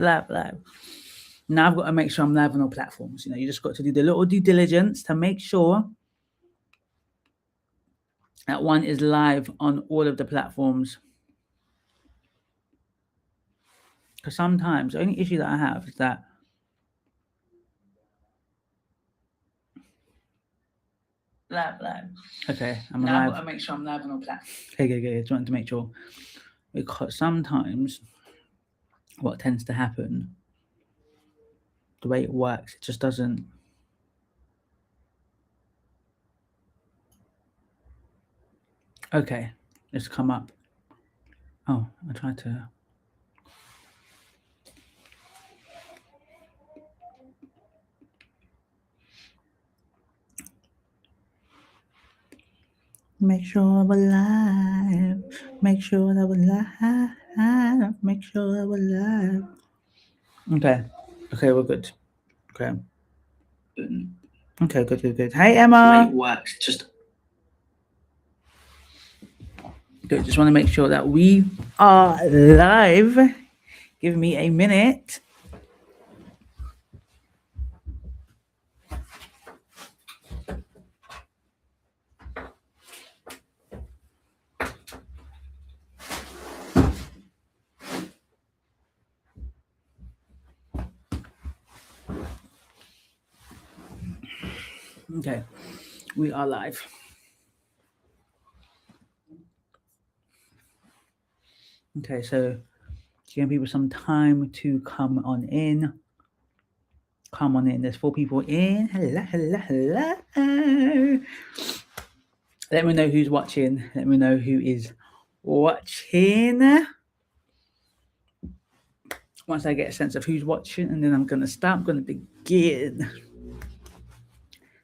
live. Now I've got to make sure I'm live on all platforms. You just got to do the little due diligence to make sure that one is live on all of the platforms. Because sometimes the only issue that I have is that live. Okay, I'm now live. I've got to make sure I'm live on all platforms. Okay. Just wanted to make sure, because sometimes what tends to happen, the way it works, it just doesn't. Okay, let's come up. Oh, I tried to. Make sure we're live. Make sure that we're live. Make sure that we're live. Okay, we're good. Okay. Okay, good. Hey, Emma. It works. Just good. Just want to make sure that we are live. Give me a minute. Okay, we are live. Okay, so giving people some time to come on in. Come on in. There's 4 people in. Hello. Let me know who's watching. Let me know who is watching. Once I get a sense of who's watching, and then I'm going to start. I'm going to begin.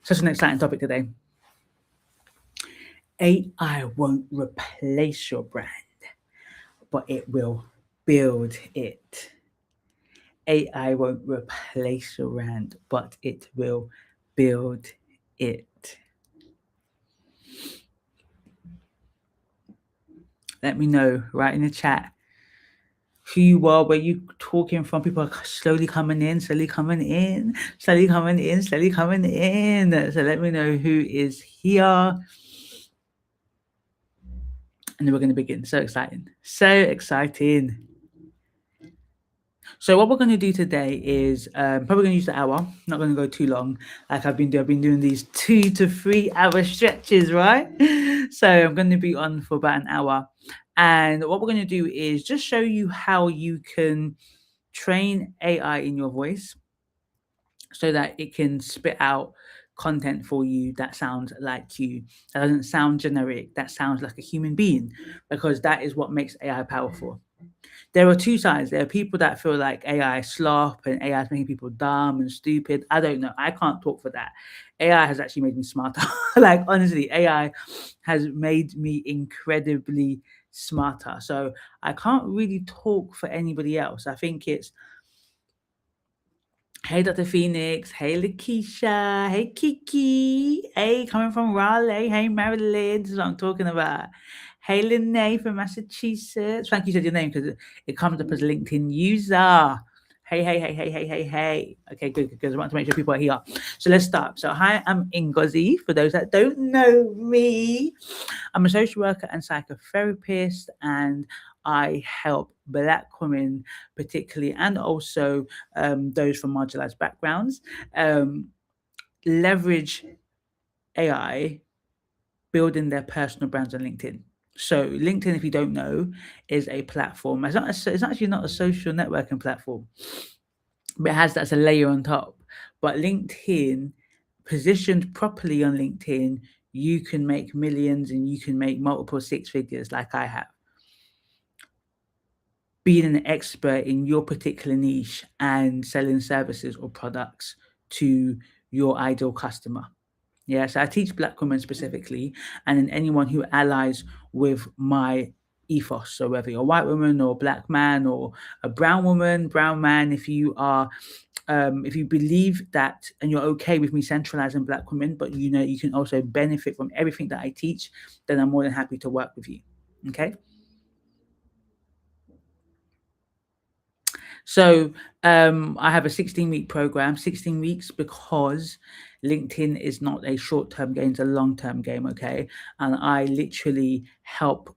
Such an exciting topic today. AI won't replace your brand, but it will build it. AI won't replace your brand, but it will build it. Let me know right in the chat who you are, where you talking from. People are slowly coming in. So let me know who is here. And then we're going to begin. So exciting. So what we're going to do today is probably going to use the hour. Not going to go too long. Like I've been doing these 2 to 3 hour stretches, right? So I'm going to be on for about an hour. And what we're going to do is just show you how you can train AI in your voice so that it can spit out content for you that sounds like you, that doesn't sound generic, that sounds like a human being, because that is what makes AI powerful. There are 2 sides. There are people that feel like AI is slop and AI is making people dumb and stupid. I don't know. I can't talk for that. AI has actually made me smarter. Like, honestly, AI has made me incredibly smarter. So I can't really talk for anybody else. I think it's, hey, Dr. Phoenix. Hey, Lakeisha. Hey, Kiki. Hey, coming from Raleigh. Hey, Marilyn. This is what I'm talking about. Hey, Lene from Massachusetts. Thank you for your name because it comes up as LinkedIn user. Hey. Okay, good. I want to make sure people are here. So let's start. So hi, I'm Ngozi. For those that don't know me, I'm a social worker and psychotherapist, and I help Black women particularly, and also those from marginalized backgrounds, leverage AI building their personal brands on LinkedIn. So LinkedIn, if you don't know, is a platform. It's actually not a social networking platform, but it has that's a layer on top. But LinkedIn, positioned properly on LinkedIn, you can make millions and you can make multiple 6 figures like I have. Being an expert in your particular niche and selling services or products to your ideal customer. Yeah, so I teach Black women specifically, and then anyone who allies with my ethos. So whether you're a white woman or a Black man or a brown woman, brown man, if you are, if you believe that and you're okay with me centralizing Black women, but you know you can also benefit from everything that I teach, then I'm more than happy to work with you. Okay. So I have a 16-week program, 16 weeks, because LinkedIn is not a short-term game, it's a long-term game, okay? And I literally help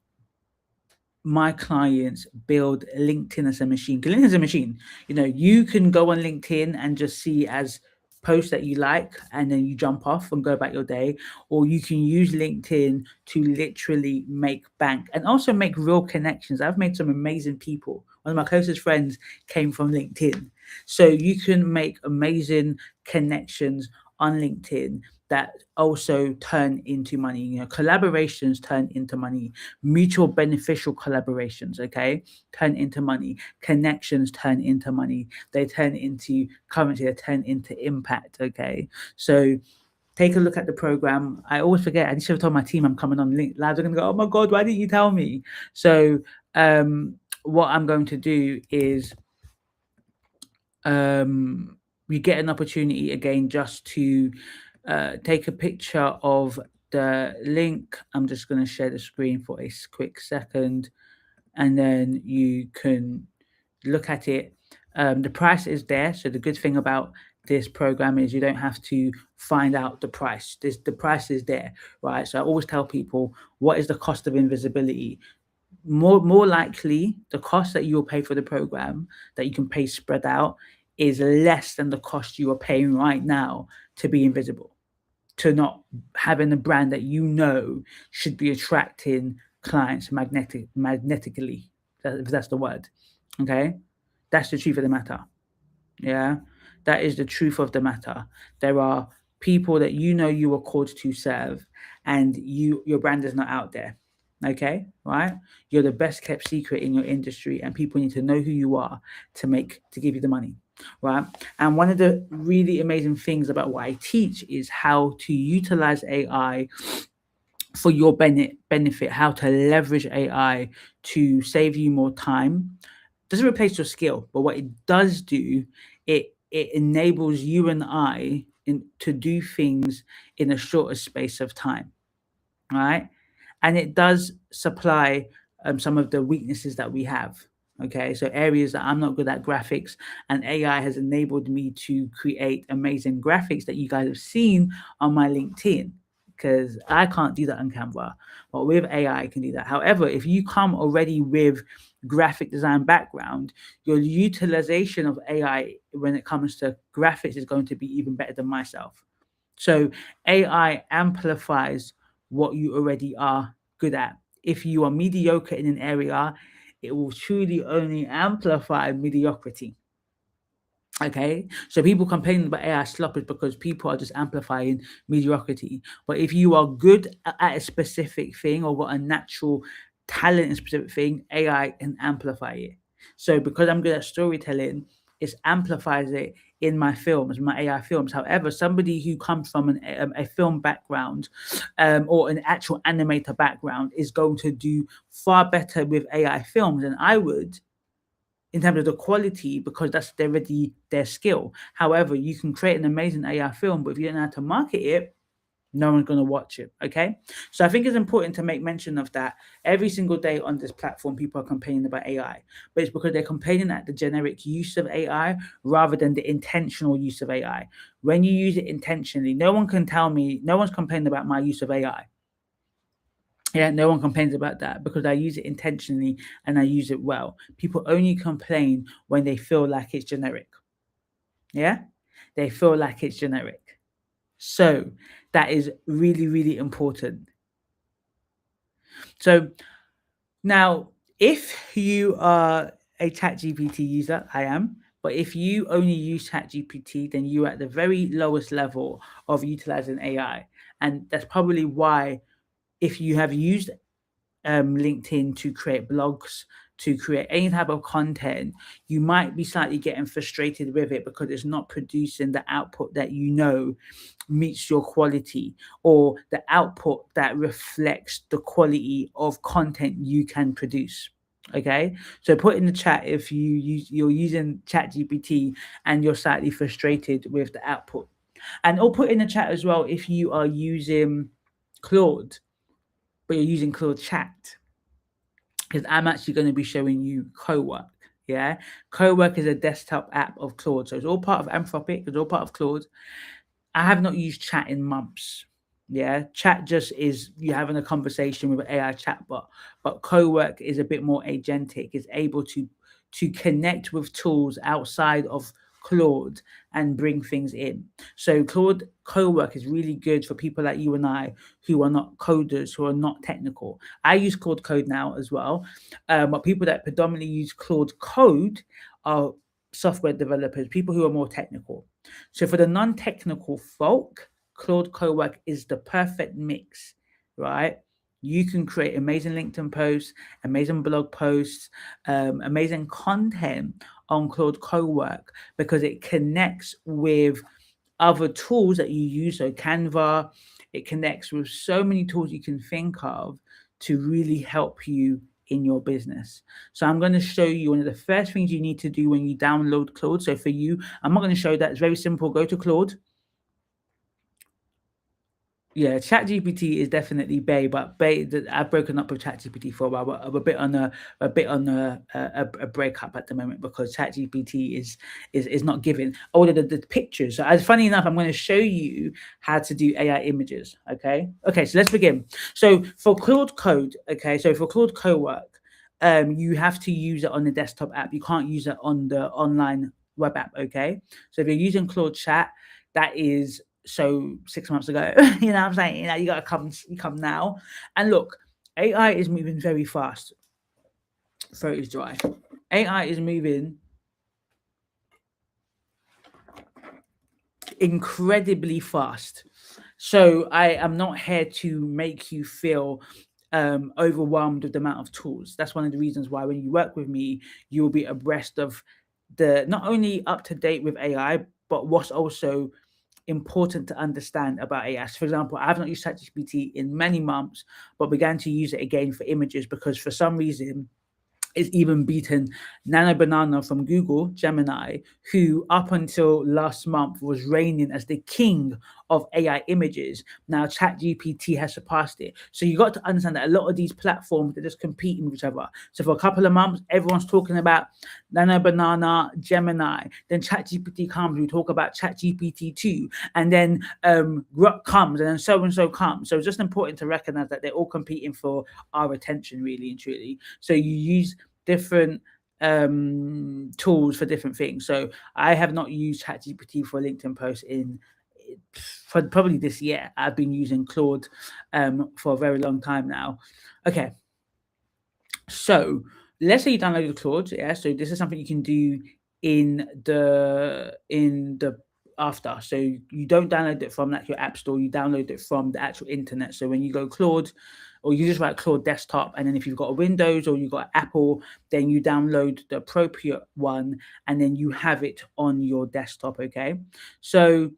my clients build LinkedIn as a machine. 'Cause LinkedIn is a machine. You know, you can go on LinkedIn and just see as posts that you like, and then you jump off and go about your day, or you can use LinkedIn to literally make bank and also make real connections. I've made some amazing people. One of my closest friends came from LinkedIn. So you can make amazing connections on LinkedIn that also turn into money. You know, collaborations turn into money, mutual beneficial collaborations, okay, turn into money, connections turn into money, they turn into currency, they turn into impact, okay? So take a look at the program. I always forget, I should have told my team I'm coming on link labs. They're gonna go, oh my god, why didn't you tell me? So what I'm going to do is we get an opportunity again just to take a picture of the link. I'm just going to share the screen for a quick second, and then you can look at it. The price is there. So the good thing about this program is you don't have to find out the price. The price is there, right? So I always tell people, what is the cost of invisibility? More likely, the cost that you'll pay for the program that you can pay spread out is less than the cost you are paying right now to be invisible, to not having a brand that you know should be attracting clients magnetically, if that's the word. Okay, that's the truth of the matter. Yeah, that is the truth of the matter. There are people that you know you are called to serve, and your brand is not out there. Okay, right? You're the best kept secret in your industry, and people need to know who you are to give you the money, right? And one of the really amazing things about what I teach is how to utilize AI for your benefit, how to leverage AI to save you more time. Doesn't replace your skill, but what it does do, it enables you and I to do things in a shorter space of time, right? And it does supply some of the weaknesses that we have. Okay, so areas that I'm not good at, graphics, and AI has enabled me to create amazing graphics that you guys have seen on my LinkedIn, because I can't do that on Canva, but with AI I can do that. However, if you come already with graphic design background, your utilization of AI when it comes to graphics is going to be even better than myself. So AI amplifies what you already are good at. If you are mediocre in an area, it will truly only amplify mediocrity. Okay, so people complaining about AI slop is because people are just amplifying mediocrity. But if you are good at a specific thing or got a natural talent in a specific thing, AI can amplify it. So because I'm good at storytelling, it amplifies it in my films, my AI films. However, somebody who comes from a film background or an actual animator background is going to do far better with AI films than I would in terms of the quality, because that's already their skill. However, you can create an amazing AI film, but if you don't know how to market it, no one's going to watch it. Okay, so I think it's important to make mention of that. Every single day on this platform, people are complaining about AI, but it's because they're complaining at the generic use of AI rather than the intentional use of AI. When you use it intentionally, no one can tell me, no one's complaining about my use of AI. Yeah, no one complains about that because I use it intentionally and I use it well. People only complain when they feel like it's generic. Yeah, they feel like it's generic. So that is really, really important. So now, if you are a ChatGPT user, I am, but if you only use ChatGPT, then you're at the very lowest level of utilizing AI. And that's probably why, if you have used LinkedIn to create blogs, to create any type of content, you might be slightly getting frustrated with it because it's not producing the output that you know meets your quality, or the output that reflects the quality of content you can produce. Okay, so put in the chat if you're using ChatGPT and you're slightly frustrated with the output, and or put in the chat as well if you are using Claude, but you're using Claude Chat, because I'm actually going to be showing you co-work. Yeah, Cowork is a desktop app of Claude, so it's all part of Anthropic. It's all part of Claude. I have not used chat in months. Yeah, chat just is you having a conversation with an AI chatbot, but Cowork is a bit more agentic. It's able to connect with tools outside of Claude and bring things in. So Claude Cowork is really good for people like you and I who are not coders, who are not technical. I use Claude Code now as well, but people that predominantly use Claude Code are software developers, people who are more technical. So for the non-technical folk, Claude Cowork is the perfect mix, right? You can create amazing LinkedIn posts, amazing blog posts, amazing content on Claude Cowork because it connects with other tools that you use. So Canva, it connects with so many tools you can think of to really help you in your business. So I'm going to show you one of the first things you need to do when you download Claude. So for you, I'm not going to show that. It's very simple. Go to Claude. Yeah, ChatGPT is definitely Bay, but I've broken up with ChatGPT for a while. But I'm a breakup at the moment because ChatGPT is not giving. Oh, the pictures. So, as funny enough, I'm going to show you how to do AI images. Okay. So let's begin. So for Claude Code, so for Claude Cowork, you have to use it on the desktop app. You can't use it on the online web app. Okay. So if you're using Claude Chat, that is so 6 months ago. You know what I'm saying? You gotta come now. And look, AI is moving very fast. Throat is dry. AI is moving incredibly fast. So I am not here to make you feel overwhelmed with the amount of tools. That's one of the reasons why when you work with me, you will be abreast of the not only up to date with AI, but what's also important to understand about AI. So for example, I have not used ChatGPT in many months, but began to use it again for images because for some reason it's even beaten Nano Banana from Google Gemini, who up until last month was reigning as the king of AI images. Now ChatGPT has surpassed it. So you got to understand that a lot of these platforms are just competing with each other. So for a couple of months, everyone's talking about Nano Banana, Gemini. Then ChatGPT comes, we talk about ChatGPT 2, and then Grok comes, and then so and so comes. So it's just important to recognize that they're all competing for our attention, really and truly. So you use different tools for different things. So I have not used ChatGPT for LinkedIn posts for probably this year. I've been using Claude for a very long time now. Okay, so let's say you downloaded Claude. Yeah, so this is something you can do in the after. So you don't download it from like your app store. You download it from the actual internet. So when you go Claude, or you just write Claude Desktop, and then if you've got a Windows or you've got Apple, then you download the appropriate one, and then you have it on your desktop. Okay, so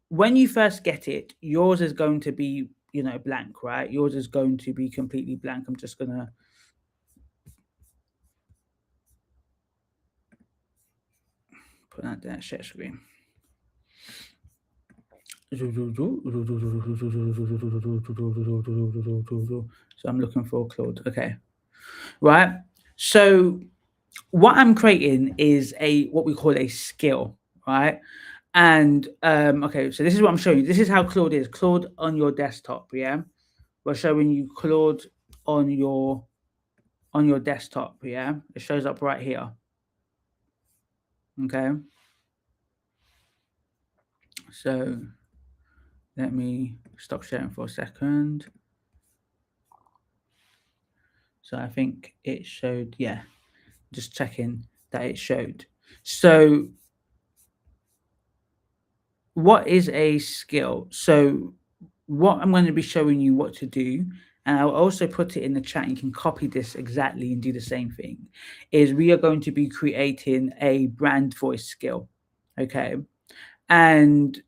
when you first get it, yours is going to be blank, right? Yours is going to be completely blank. I'm just gonna put that there, share screen. So I'm looking for Claude. Okay, right. So what I'm creating is what we call a skill, right? And okay, so this is what I'm showing you. This is how Claude is. Claude on your desktop, yeah. We're showing you Claude on your desktop, yeah. It shows up right here. Okay. So let me stop sharing for a second. So I think it showed, yeah. Just checking that it showed. So what is a skill? So what I'm going to be showing you what to do, and I'll also put it in the chat. You can copy this exactly and do the same thing. Is we are going to be creating a brand voice skill. Okay. And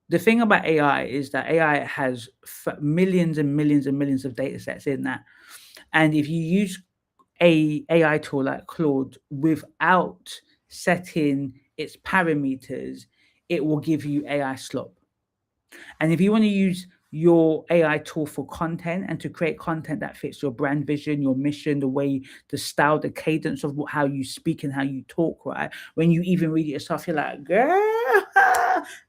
the thing about AI is that AI has millions and millions and millions of data sets in that. And if you use a AI tool like Claude without setting its parameters, it will give you AI slop. And if you want to use your AI tool for content and to create content that fits your brand vision, your mission, the way, the style, the cadence of how you speak and how you talk, right? When you even read it yourself, you're like, girl,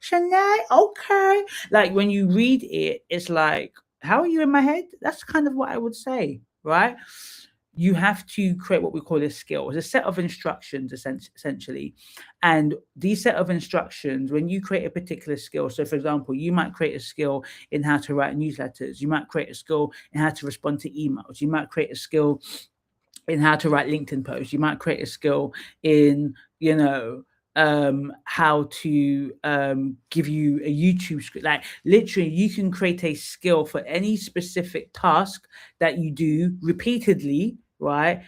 Shanae, okay. Like when you read it, it's like, how are you in my head? That's kind of what I would say, right? You have to create what we call a skill. It's a set of instructions, essentially. And these set of instructions, when you create a particular skill, so for example, you might create a skill in how to write newsletters, you might create a skill in how to respond to emails, you might create a skill in how to write LinkedIn posts, you might create a skill in, how to give you a YouTube script. Like literally, you can create a skill for any specific task that you do repeatedly, right?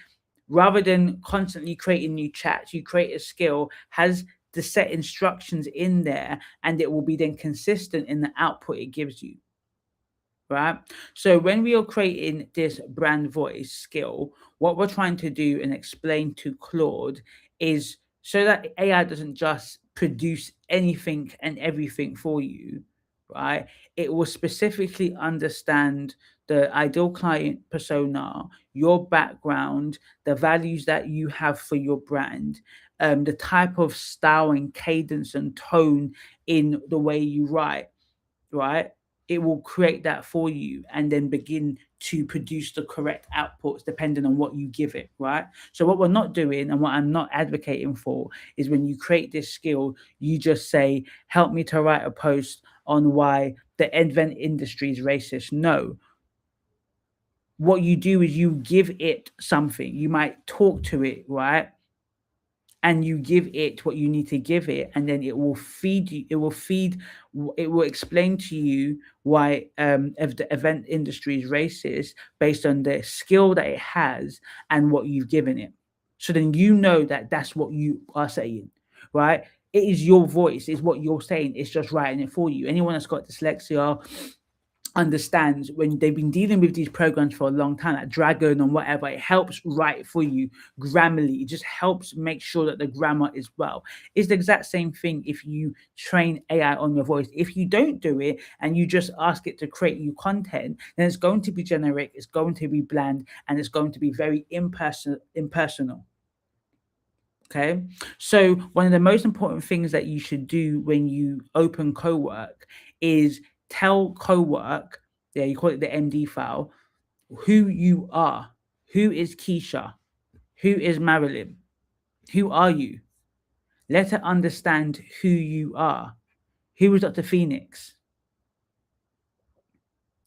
Rather than constantly creating new chats, you create a skill, has the set instructions in there, and it will be then consistent in the output it gives you, right? So when we are creating this brand voice skill, what we're trying to do and explain to Claude is so that AI doesn't just produce anything and everything for you, right? It will specifically understand the ideal client persona, your background, the values that you have for your brand, the type of style and cadence and tone in the way you write, right? It will create that for you and then begin to produce the correct outputs depending on what you give it, right? So, what we're not doing and what I'm not advocating for is when you create this skill, you just say, help me to write a post on why the event industry is racist. No, what you do is you give it something. You might talk to it, right? And you give it what you need to give it, and then it will feed you, it will explain to you why if the event industry is racist based on the skill that it has and what you've given it. So then you know that that's what you are saying, right? It is your voice, is what you're saying, it's just writing it for you. Anyone that's got dyslexia understands when they've been dealing with these programs for a long time, like Dragon and whatever, it helps write for you grammarly. It just helps make sure that the grammar is well. It's the exact same thing if you train AI on your voice. If you don't do it and you just ask it to create you content, then it's going to be generic, it's going to be bland, and it's going to be very impersonal. Okay. So one of the most important things that you should do when you open Cowork is tell Cowork, yeah, you call it the MD file, who you are. Who is Keisha? Who is Marilyn? Who are you? Let her understand who you are. Who is Dr. Phoenix?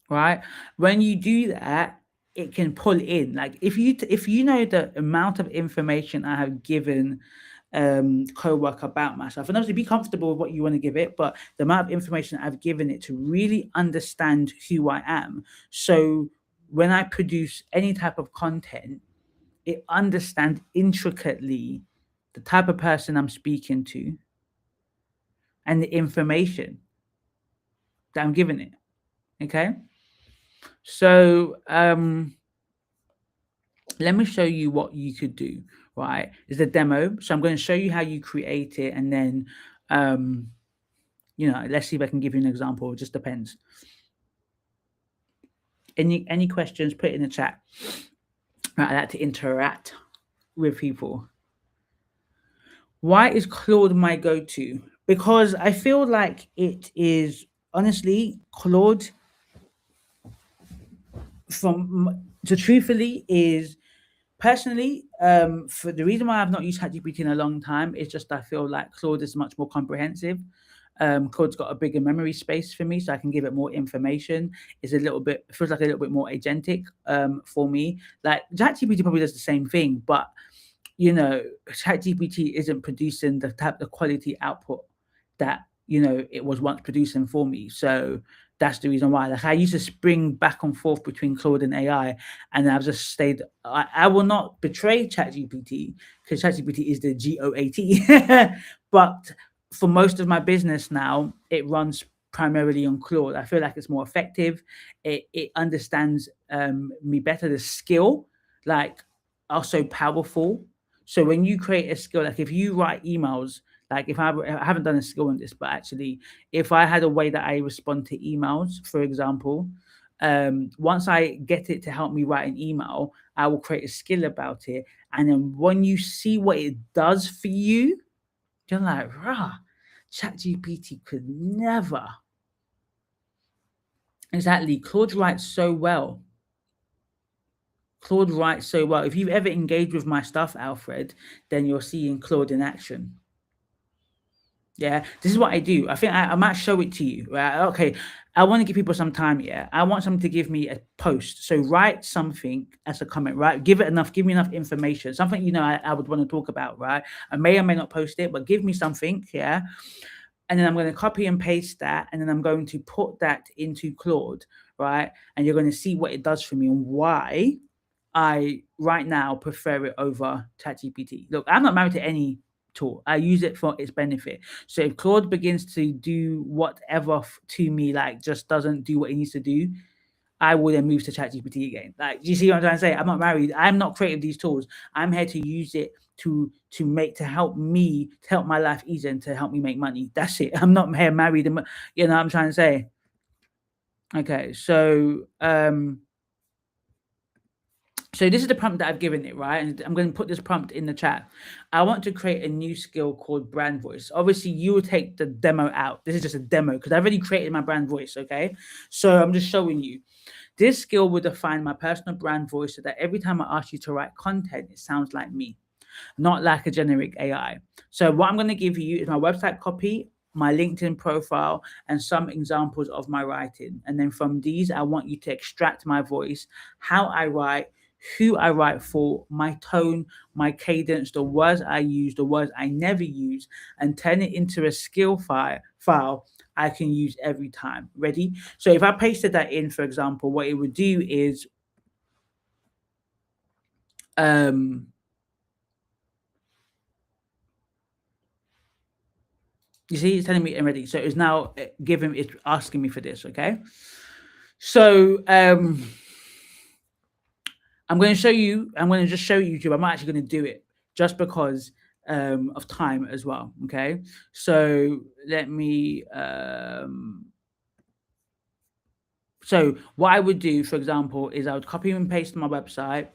Right? When you do that, it can pull in. Like if you know the amount of information I have given co-work about myself, and obviously be comfortable with what you want to give it, but the amount of information I've given it to really understand who I am. So when I produce any type of content, it understands intricately the type of person I'm speaking to and the information that I'm giving it. Okay. So let me show you what you could do, right? Is the demo. So I'm going to show you how you create it, and then let's see if I can give you an example. It just depends. Any questions, put it in the chat. Right, I like to interact with people. Why is Claude my go-to? Because I feel like it is, honestly, Claude, truthfully, is personally, for the reason why I've not used ChatGPT in a long time is just I feel like Claude is much more comprehensive. Claude's got a bigger memory space for me, so I can give it more information. It's feels like a little bit more agentic for me. Like ChatGPT probably does the same thing, but ChatGPT isn't producing the quality output that it was once producing for me. So that's the reason why. Like I used to spring back and forth between Claude and AI, and I've just stayed. I will not betray ChatGPT because ChatGPT is the GOAT. But for most of my business now, it runs primarily on Claude. I feel like it's more effective. It understands me better. The skill, like, also powerful. So when you create a skill, like if you write emails Like if I haven't done a skill on this, but actually, if I had a way that I respond to emails, for example, once I get it to help me write an email, I will create a skill about it. And then when you see what it does for you, you're like, rah, ChatGPT could never. Exactly. Claude writes so well. Claude writes so well. If you've ever engaged with my stuff, Alfred, then you're seeing Claude in action. Yeah, this is what I do. I think I might show it to you. Right? Okay, I want to give people some time. Yeah, I want someone to give me a post. So write something as a comment. Right, give me enough information. Something I would want to talk about. Right, I may or may not post it, but give me something. Yeah, and then I'm going to copy and paste that, and then I'm going to put that into Claude. Right, and you're going to see what it does for me and why I right now prefer it over ChatGPT. Look, I'm not married to any tool. I use it for its benefit. So if Claude begins to do whatever to me, like just doesn't do what it needs to do, I will then move to ChatGPT again. Like, do you see what I'm trying to say? I'm not married. I'm not creating these tools. I'm here to use it to help me, to help my life easier and to help me make money. That's it. I'm not here married. You know what I'm trying to say? Okay, so this is the prompt that I've given it, right? And I'm going to put this prompt in the chat. I want to create a new skill called brand voice. Obviously, you will take the demo out. This is just a demo because I've already created my brand voice, okay? So I'm just showing you. This skill will define my personal brand voice so that every time I ask you to write content, it sounds like me, not like a generic AI. So what I'm going to give you is my website copy, my LinkedIn profile, and some examples of my writing. And then from these, I want you to extract my voice, how I write, who I write for, my tone, my cadence, the words I use, the words I never use, and turn it into a skill file I can use every time. Ready? So if I pasted that in, for example, what it would do is you see, it's telling me already. So it's now it's asking me for this, okay? So I'm going to show you, I'm going to just show YouTube. I'm not actually going to do it just because of time as well, okay? So let me, so what I would do, for example, is I would copy and paste my website.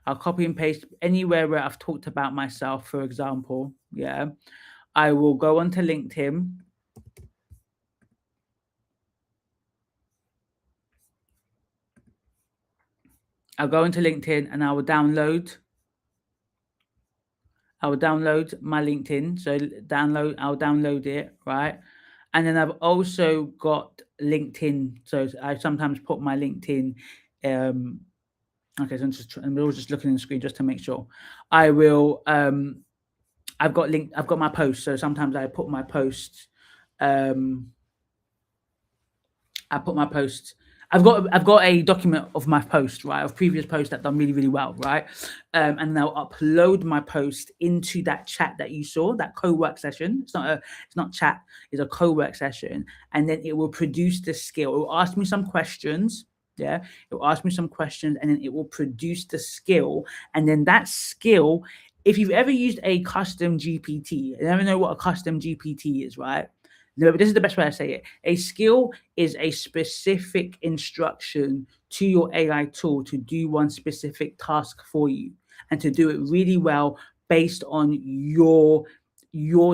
I'll copy and paste anywhere where I've talked about myself, for example, yeah. I will go onto LinkedIn. I'll go into LinkedIn and I will download my LinkedIn. So I'll download it, right? And then I've also got LinkedIn. So I sometimes put my LinkedIn. Okay, so I'm just looking in the screen just to make sure. I will. I've got my posts. So sometimes I put my posts. I've got a document of my post, right, of previous posts that done really, really well, right? And I'll upload my post into that chat that you saw, that co-work session. It's not chat, it's a co-work session. And then it will produce the skill. It will ask me some questions. Yeah, it will ask me some questions and then it will produce the skill. And then that skill, if you've ever used a custom GPT, you never know what a custom GPT is, right? No, but this is the best way to say it. A skill is a specific instruction to your AI tool to do one specific task for you and to do it really well based on your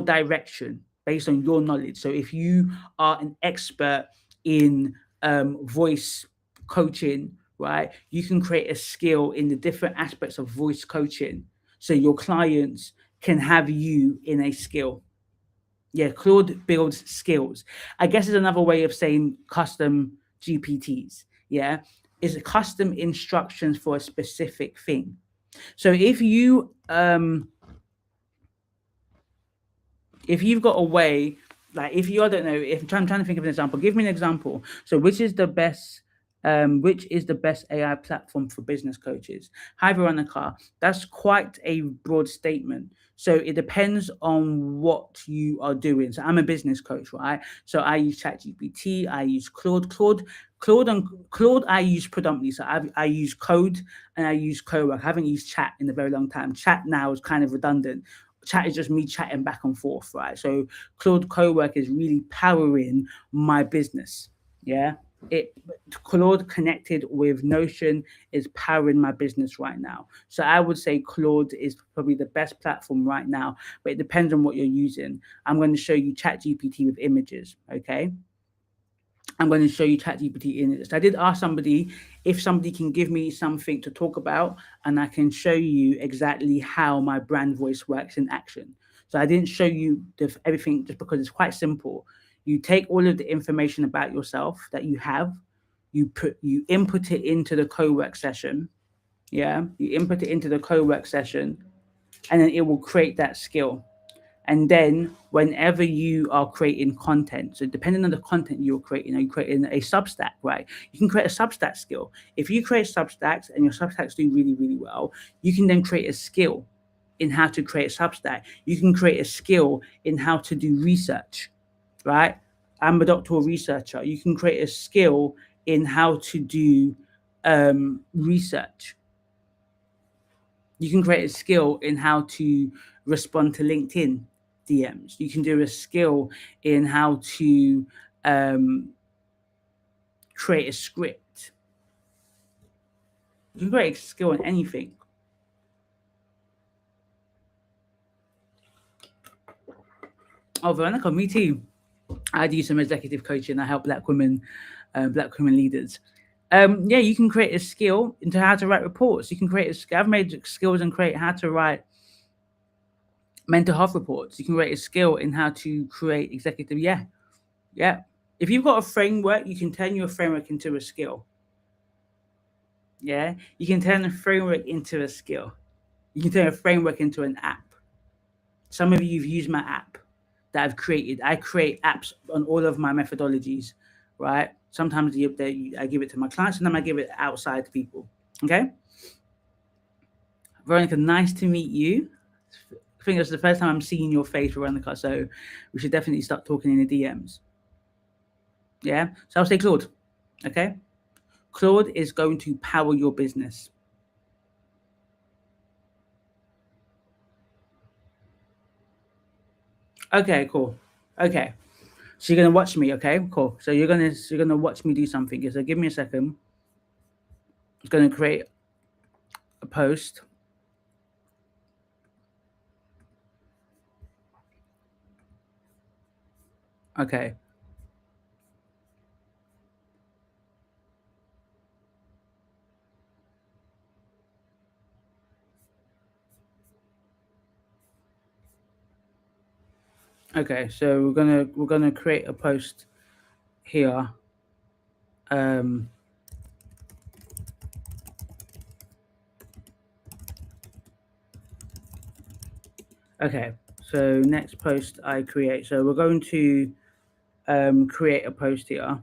direction, based on your knowledge. So if you are an expert in voice coaching, right, you can create a skill in the different aspects of voice coaching so your clients can have you in a skill. Yeah, Claude builds skills. I guess it's another way of saying custom GPTs. Yeah, is custom instructions for a specific thing. So if you've got a way, like if you, I don't know, if I'm trying to think of an example, give me an example. So which is the best AI platform for business coaches? Hi, Veronica. That's quite a broad statement. So it depends on what you are doing. So I'm a business coach, right? So I use ChatGPT, I use Claude. Claude I use predominantly. So I use Code and I use Cowork. I haven't used Chat in a very long time. Chat now is kind of redundant. chat is just me chatting back and forth, right? So Claude Cowork is really powering my business. Yeah. It Claude connected with Notion is powering my business right now. So I would say Claude is probably the best platform right now, but it depends on what you're using. I'm going to show you ChatGPT with images. Okay. I'm going to show you ChatGPT in it. So I did ask somebody if somebody can give me something to talk about, and I can show you exactly how my brand voice works in action. So I didn't show you everything just because it's quite simple. You take all of the information about yourself that you have, you input it into the co-work session. Yeah, you input it into the co-work session, and then it will create that skill. And then whenever you are creating content, so depending on the content you're creating, are you creating a Substack, right? You can create a Substack skill. If you create Substacks and your Substacks do really, really well, you can then create a skill in how to create a Substack. You can create a skill in how to do research, right? I'm a doctoral researcher. You can create a skill in how to do research. You can create a skill in how to respond to LinkedIn DMs. You can do a skill in how to create a script. You can create a skill in anything. Oh, Veronica, me too. I do some executive coaching. I help black women leaders. Yeah, you can create a skill into how to write reports. You can create a skill. I've made skills and create how to write mental health reports. You can create a skill in how to create executive. Yeah. If you've got a framework, you can turn your framework into a skill. Yeah, you can turn a framework into a skill. You can turn a framework into an app. Some of you have used my app that I've created. I create apps on all of my methodologies, right? Sometimes I give it to my clients, and then I give it outside to people. Okay, Veronica, nice to meet you. I think it's the first time I'm seeing your face, Veronica. So we should definitely start talking in the DMs. Yeah. So I'll say Claude. Okay. Claude is going to power your business. Okay, cool. Okay. So you're gonna watch me, okay? Cool. So you're gonna watch me do something. So give me a second. I'm gonna create a post. Okay. Okay. So we're gonna create a post here. Um. Okay. So next post I create. So we're going to create a post here.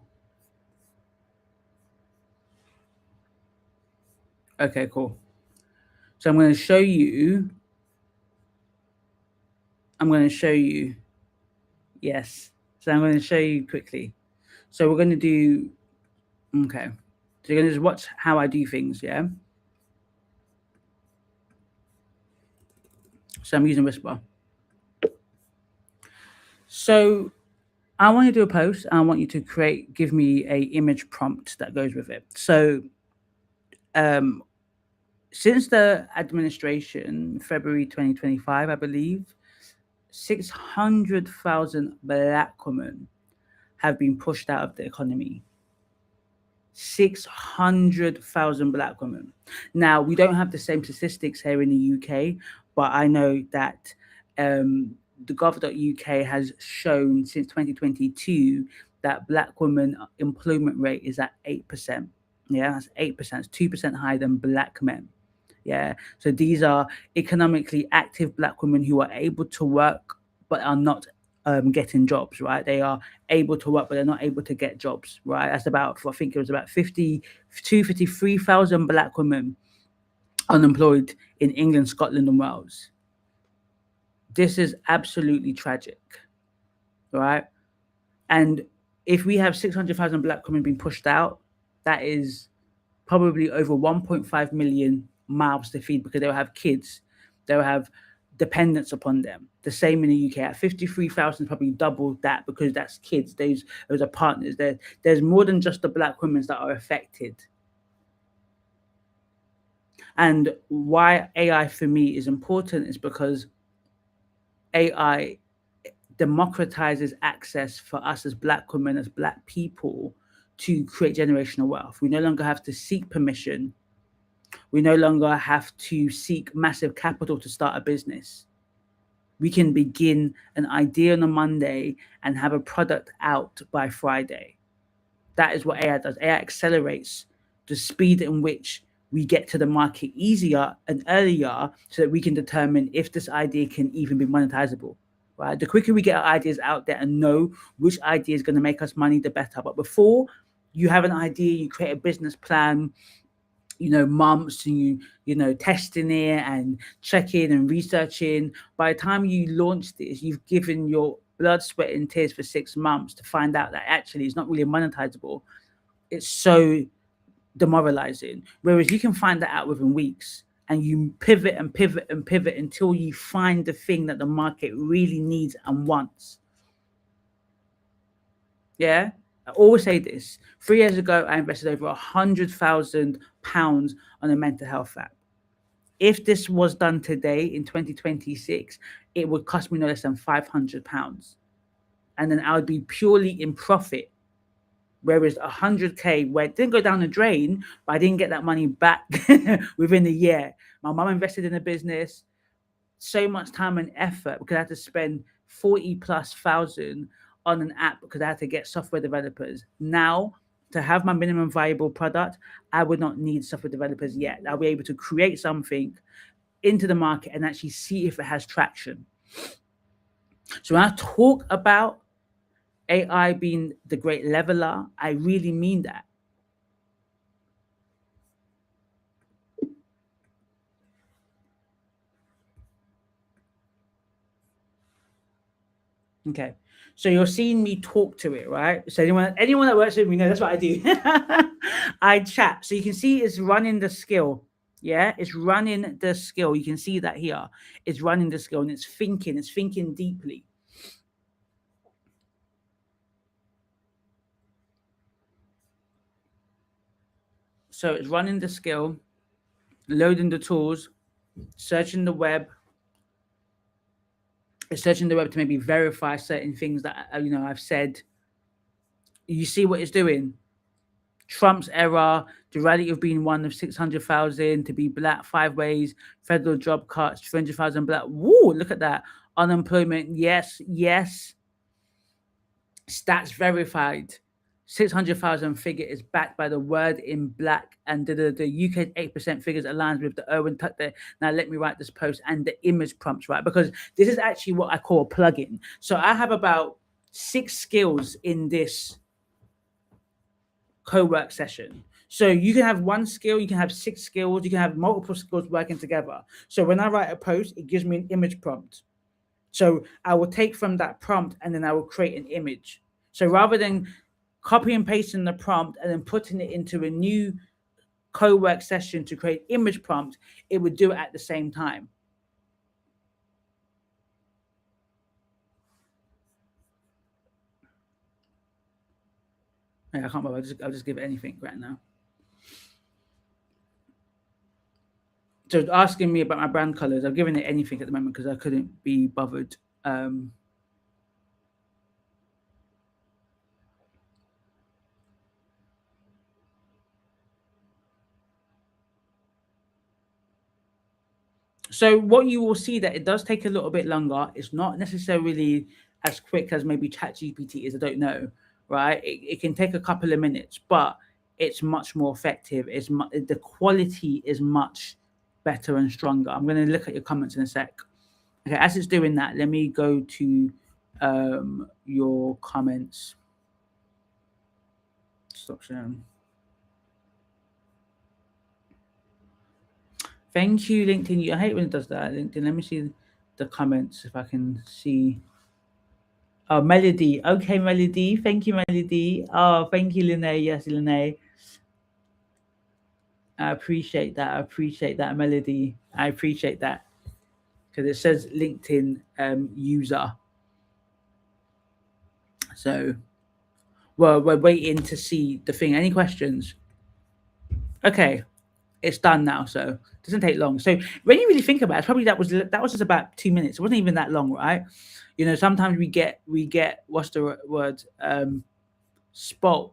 Okay. Cool. So I'm going to show you. I'm going to show you. Yes. So I'm going to show you quickly. So we're going to do. Okay. So you're going to just watch how I do things. Yeah. So I'm using Whisper. So I want you to do a post. I want you to give me a image prompt that goes with it. So um, since the administration, February 2025, I believe, 600,000 black women have been pushed out of the economy. 600,000 black women. Now, we don't have the same statistics here in the UK, but I know that the gov.uk has shown since 2022 that black women employment rate is at 8%. Yeah, that's 8%. It's 2% higher than black men. Yeah. So these are economically active black women who are able to work but are not getting jobs, right? They are able to work, but they're not able to get jobs, right? That's about, I think it was about 53,000 black women unemployed in England, Scotland, and Wales. This is absolutely tragic, right? And if we have 600,000 black women being pushed out, that is probably over 1.5 million mouths to feed, because they'll have kids, they'll have dependence upon them. The same in the UK. At 53,000, probably double that because that's kids. Those are partners. There's more than just the black women that are affected. And why AI for me is important is because AI democratizes access for us as black women, as black people, to create generational wealth. We no longer have to seek permission. We no longer have to seek massive capital to start a business. We can begin an idea on a Monday and have a product out by Friday. That is what AI does. AI accelerates the speed in which we get to the market easier and earlier so that we can determine if this idea can even be monetizable. Right? The quicker we get our ideas out there and know which idea is going to make us money, the better. But before you have an idea, you create a business plan, months, and testing it and checking and researching. By the time you launch this, you've given your blood, sweat, and tears for 6 months to find out that actually it's not really monetizable. It's so demoralizing. Whereas you can find that out within weeks, and you pivot and pivot and pivot until you find the thing that the market really needs and wants. Yeah. I always say this. 3 years ago, I invested over £100,000 on a mental health app. If this was done today in 2026, it would cost me no less than £500. And then I would be purely in profit. Whereas 100K, where it didn't go down the drain, but I didn't get that money back within a year. My mom invested in a business, so much time and effort because I had to spend 40 plus thousand on an app because I had to get software developers. Now, to have my minimum viable product, I would not need software developers yet. I'll be able to create something into the market and actually see if it has traction. So when I talk about AI being the great leveler, I really mean that. Okay. So you're seeing me talk to it, right? So anyone that works with me knows that's what I do. I chat. So you can see it's running the skill. Yeah, it's running the skill. You can see that here. It's running the skill and it's thinking deeply. So it's running the skill, loading the tools, searching the web. It's searching the web to maybe verify certain things that I've said. You see what it's doing? Trump's era, the rally of being one of 600,000 to be black 5 ways, federal job cuts, 300,000 black. Woo, look at that. Unemployment, yes. Stats verified. 600,000 figure is backed by the word in black, and the UK 8% figures aligns with the Irwin Tuck there. Now let me write this post and the image prompts, right? Because this is actually what I call a plugin. So I have about 6 skills in this co-work session. So you can have 1 skill, you can have 6 skills, you can have multiple skills working together. So when I write a post, it gives me an image prompt. So I will take from that prompt and then I will create an image. So rather than copy and pasting the prompt and then putting it into a new co-work session to create image prompt, it would do it at the same time. Yeah, I can't bother. I'll just give it anything right now. So it's asking me about my brand colors. I've given it anything at the moment because I couldn't be bothered. So what you will see that it does take a little bit longer. It's not necessarily as quick as maybe ChatGPT is. I don't know, right? It can take a couple of minutes, but it's much more effective. The quality is much better and stronger. I'm going to look at your comments in a sec. Okay, as it's doing that, let me go to your comments. Stop sharing. Thank you, LinkedIn. I hate when it does that. LinkedIn. Let me see the comments if I can see. Oh, Melody. Okay, Melody. Thank you, Melody. Oh, thank you, Lene. Yes, Lene. I appreciate that. Melody. I appreciate that. because it says LinkedIn user. So we're waiting to see the thing. Any questions? Okay, it's done now, so it doesn't take long. So when you really think about it, probably that was just about 2 minutes. It wasn't even that long, right? You know, sometimes we get what's the word spot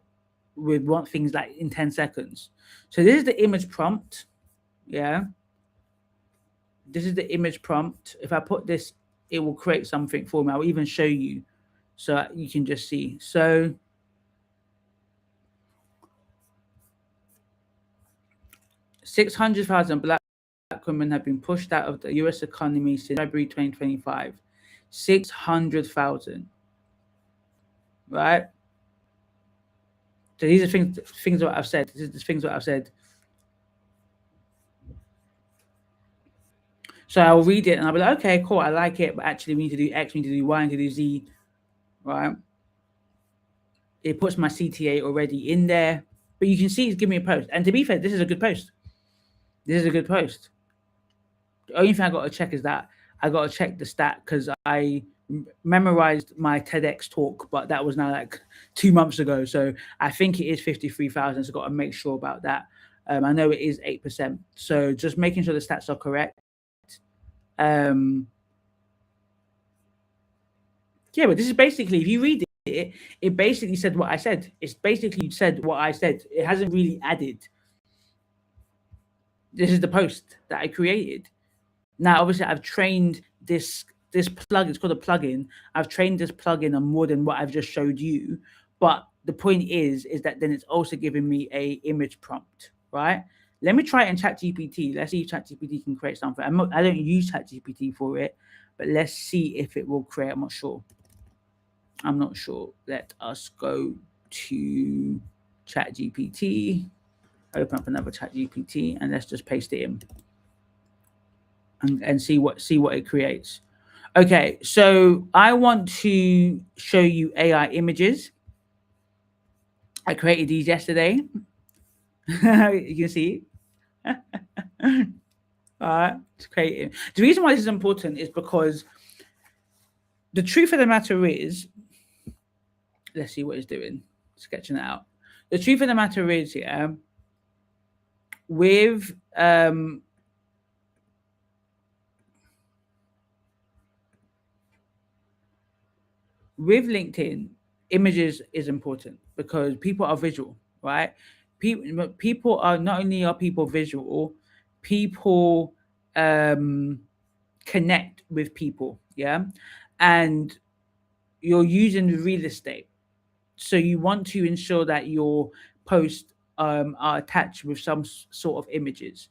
with one things like in 10 seconds. So this is the image prompt. Yeah. This is the image prompt. If I put this, it will create something for me. I'll even show you so you can just see. So 600,000 black women have been pushed out of the US economy since February 2025. 600,000. Right? So these are things what I've said. This is the things what I've said. So I'll read it and I'll be like, okay, cool, I like it, but actually we need to do X, we need to do Y, we need to do Z, right? It puts my CTA already in there, but you can see it's giving me a post. And to be fair, this is a good post. This is a good post. The only thing I got to check is that I got to check the stat because I memorized my TEDx talk, but that was now like 2 months ago. So I think it is 53,000. So I've got to make sure about that. I know it is 8%. So just making sure the stats are correct. Yeah, but this is basically, if you read it, it basically said what I said. It's basically said what I said. It hasn't really added. This is the post that I created. Now, obviously, I've trained this plugin. It's called a plugin. I've trained this plugin on more than what I've just showed you. But the point is that then it's also giving me a image prompt, right? Let me try it in ChatGPT. Let's see if ChatGPT can create something. I don't use ChatGPT for it, but let's see if it will create. I'm not sure. Let us go to ChatGPT. Open up another ChatGPT and let's just paste it in and see what it creates. Okay, so I want to show you AI images. I created these yesterday. You can see. It's creative. The reason why this is important is because the truth of the matter is, let's see what it's doing. Sketching it out. The truth of the matter is, yeah, with LinkedIn, images is important because people are visual, right? People are not only are people visual, people connect with people, yeah, and you're using real estate, so you want to ensure that your posts are attached with some sort of images.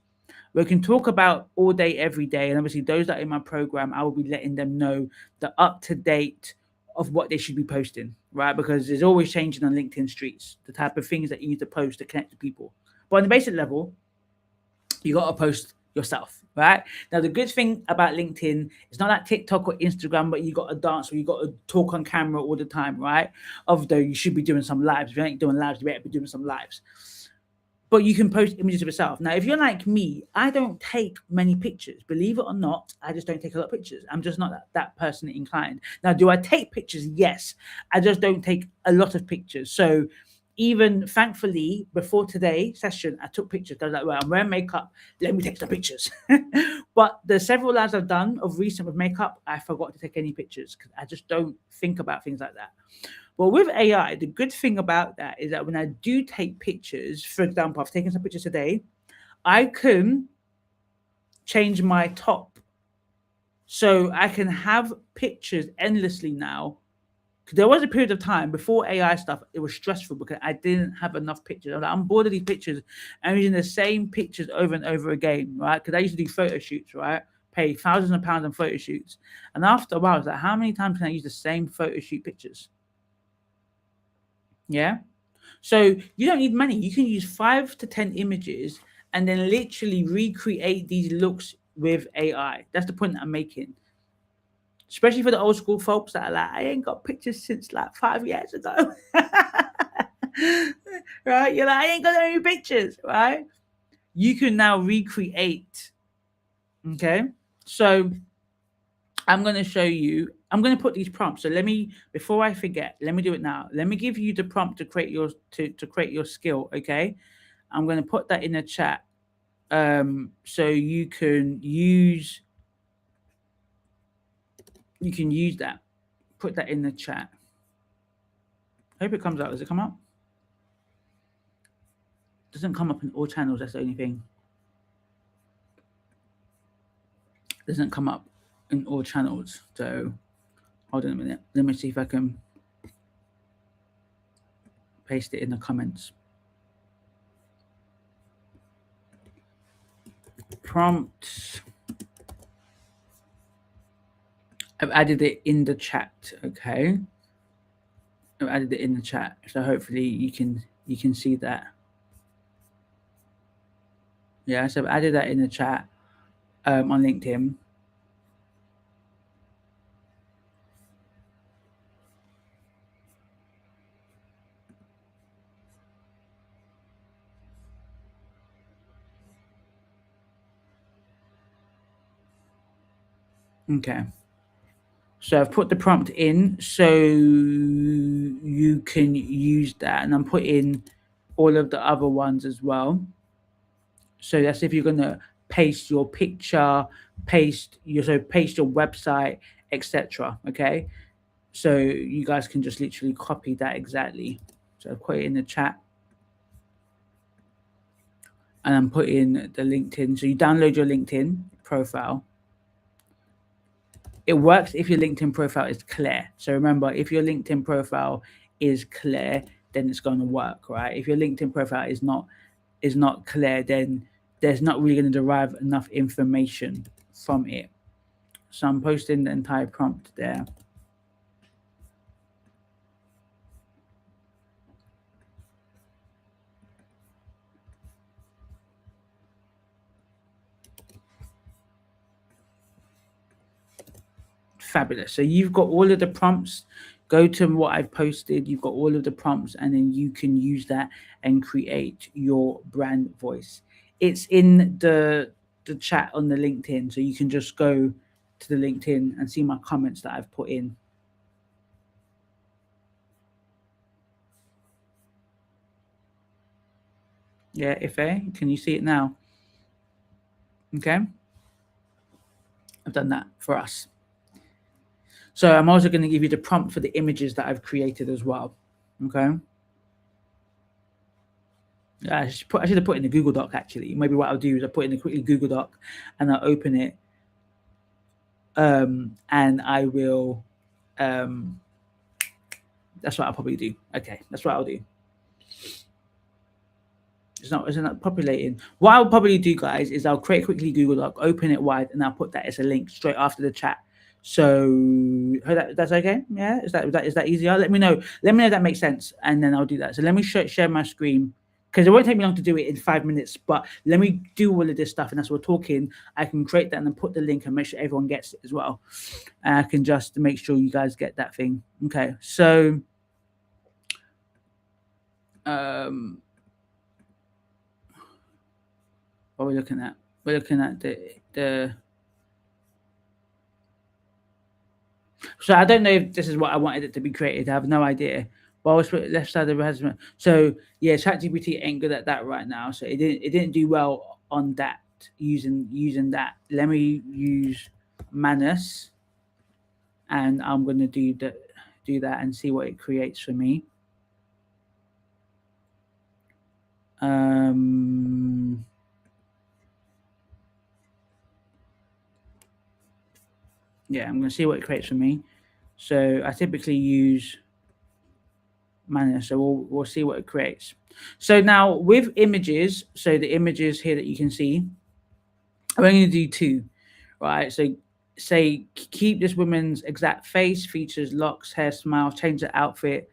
We can talk about all day, every day, and obviously those that are in my program, I will be letting them know the up to date of what they should be posting, right? Because there's always changing on LinkedIn streets, the type of things that you need to post to connect to people. But on the basic level, you got to post yourself, right? Now, the good thing about LinkedIn, it's not like TikTok or Instagram, but you got to dance or you got to talk on camera all the time, right? Although you should be doing some lives. If you ain't doing lives, you better be doing some lives. But you can post images of yourself. Now, if you're like me, I don't take many pictures. Believe it or not, I just don't take a lot of pictures. I'm just not that person inclined. Now, do I take pictures? Yes. I just don't take a lot of pictures. So even thankfully, before today's session, I took pictures. I was like, well, I'm wearing makeup. Let me take some pictures. But the several lives I've done of recent with makeup, I forgot to take any pictures because I just don't think about things like that. Well, with AI, the good thing about that is that when I do take pictures, for example, I've taken some pictures today, I can change my top. So I can have pictures endlessly now. There was a period of time before AI stuff, it was stressful because I didn't have enough pictures. I was like, I'm bored of these pictures. I'm using the same pictures over and over again, right? Because I used to do photo shoots, right? Pay thousands of pounds on photo shoots. And after a while, I was like, how many times can I use the same photo shoot pictures? Yeah. So you don't need money. You can use 5 to 10 images and then literally recreate these looks with AI. That's the point that I'm making. Especially for the old school folks that are like, I ain't got pictures since like 5 years ago. Right? You're like, I ain't got any pictures, right? You can now recreate. Okay. So I'm going to show you, I'm going to put these prompts. So let me, before I forget, let me do it now. Let me give you the prompt to create your, to create your skill. Okay. I'm going to put that in the chat. So you can use that. Put that in the chat. I hope it comes out. Does it come up? Doesn't come up in all channels. That's the only thing. Doesn't come up in all channels. So hold on a minute. Let me see if I can paste it in the comments. Prompts. I've added it in the chat. Okay. I've added it in the chat. So hopefully you can see that. Yeah, so I've added that in the chat on LinkedIn. Okay. So I've put the prompt in so you can use that, and I'm putting all of the other ones as well. So that's if you're gonna paste your picture, paste your website, etc. Okay. So you guys can just literally copy that exactly. So I've put it in the chat. And I'm putting the LinkedIn. So you download your LinkedIn profile. It works if your LinkedIn profile is clear. So remember, if your LinkedIn profile is clear, then it's going to work, right? If your LinkedIn profile is not clear, then there's not really going to derive enough information from it. So I'm posting the entire prompt there. Fabulous. So you've got all of the prompts. Go to what I've posted. You've got all of the prompts, and then you can use that and create your brand voice. It's in the chat on the LinkedIn, so you can just go to the LinkedIn and see my comments that I've put in. Yeah, Ife, can you see it now? Okay. I've done that for us. So I'm also going to give you the prompt for the images that I've created as well. Okay. I should have put in the Google Doc actually. Maybe what I'll do is I'll put in a quickly Google Doc and I'll open it. And I will, that's what I'll probably do. Okay, that's what I'll do. It's not populating. What I'll probably do, guys, is I'll create quickly Google Doc, open it wide, and I'll put that as a link straight after the chat. So that's okay. Yeah, is that easier? Let me know. Let me know if that makes sense, and then I'll do that. So let me share my screen because it won't take me long to do it in 5 minutes. But let me do all of this stuff, and as we're talking, I can create that and then put the link and make sure everyone gets it as well. And I can just make sure you guys get that thing. Okay, so what we're looking at? We're looking at the. So I don't know if this is what I wanted it to be created. I have no idea. But I was put left side of the resume. So yeah, ChatGPT ain't good at that right now. So it didn't do well on that using that. Let me use Manus, and I'm gonna do that and see what it creates for me. Yeah, I'm gonna see what it creates for me. So I typically use Manus, so we'll see what it creates. So now with images, so the images here that you can see, I'm only going to do two, right? So say keep this woman's exact face, features, locks, hair, smile, change the outfit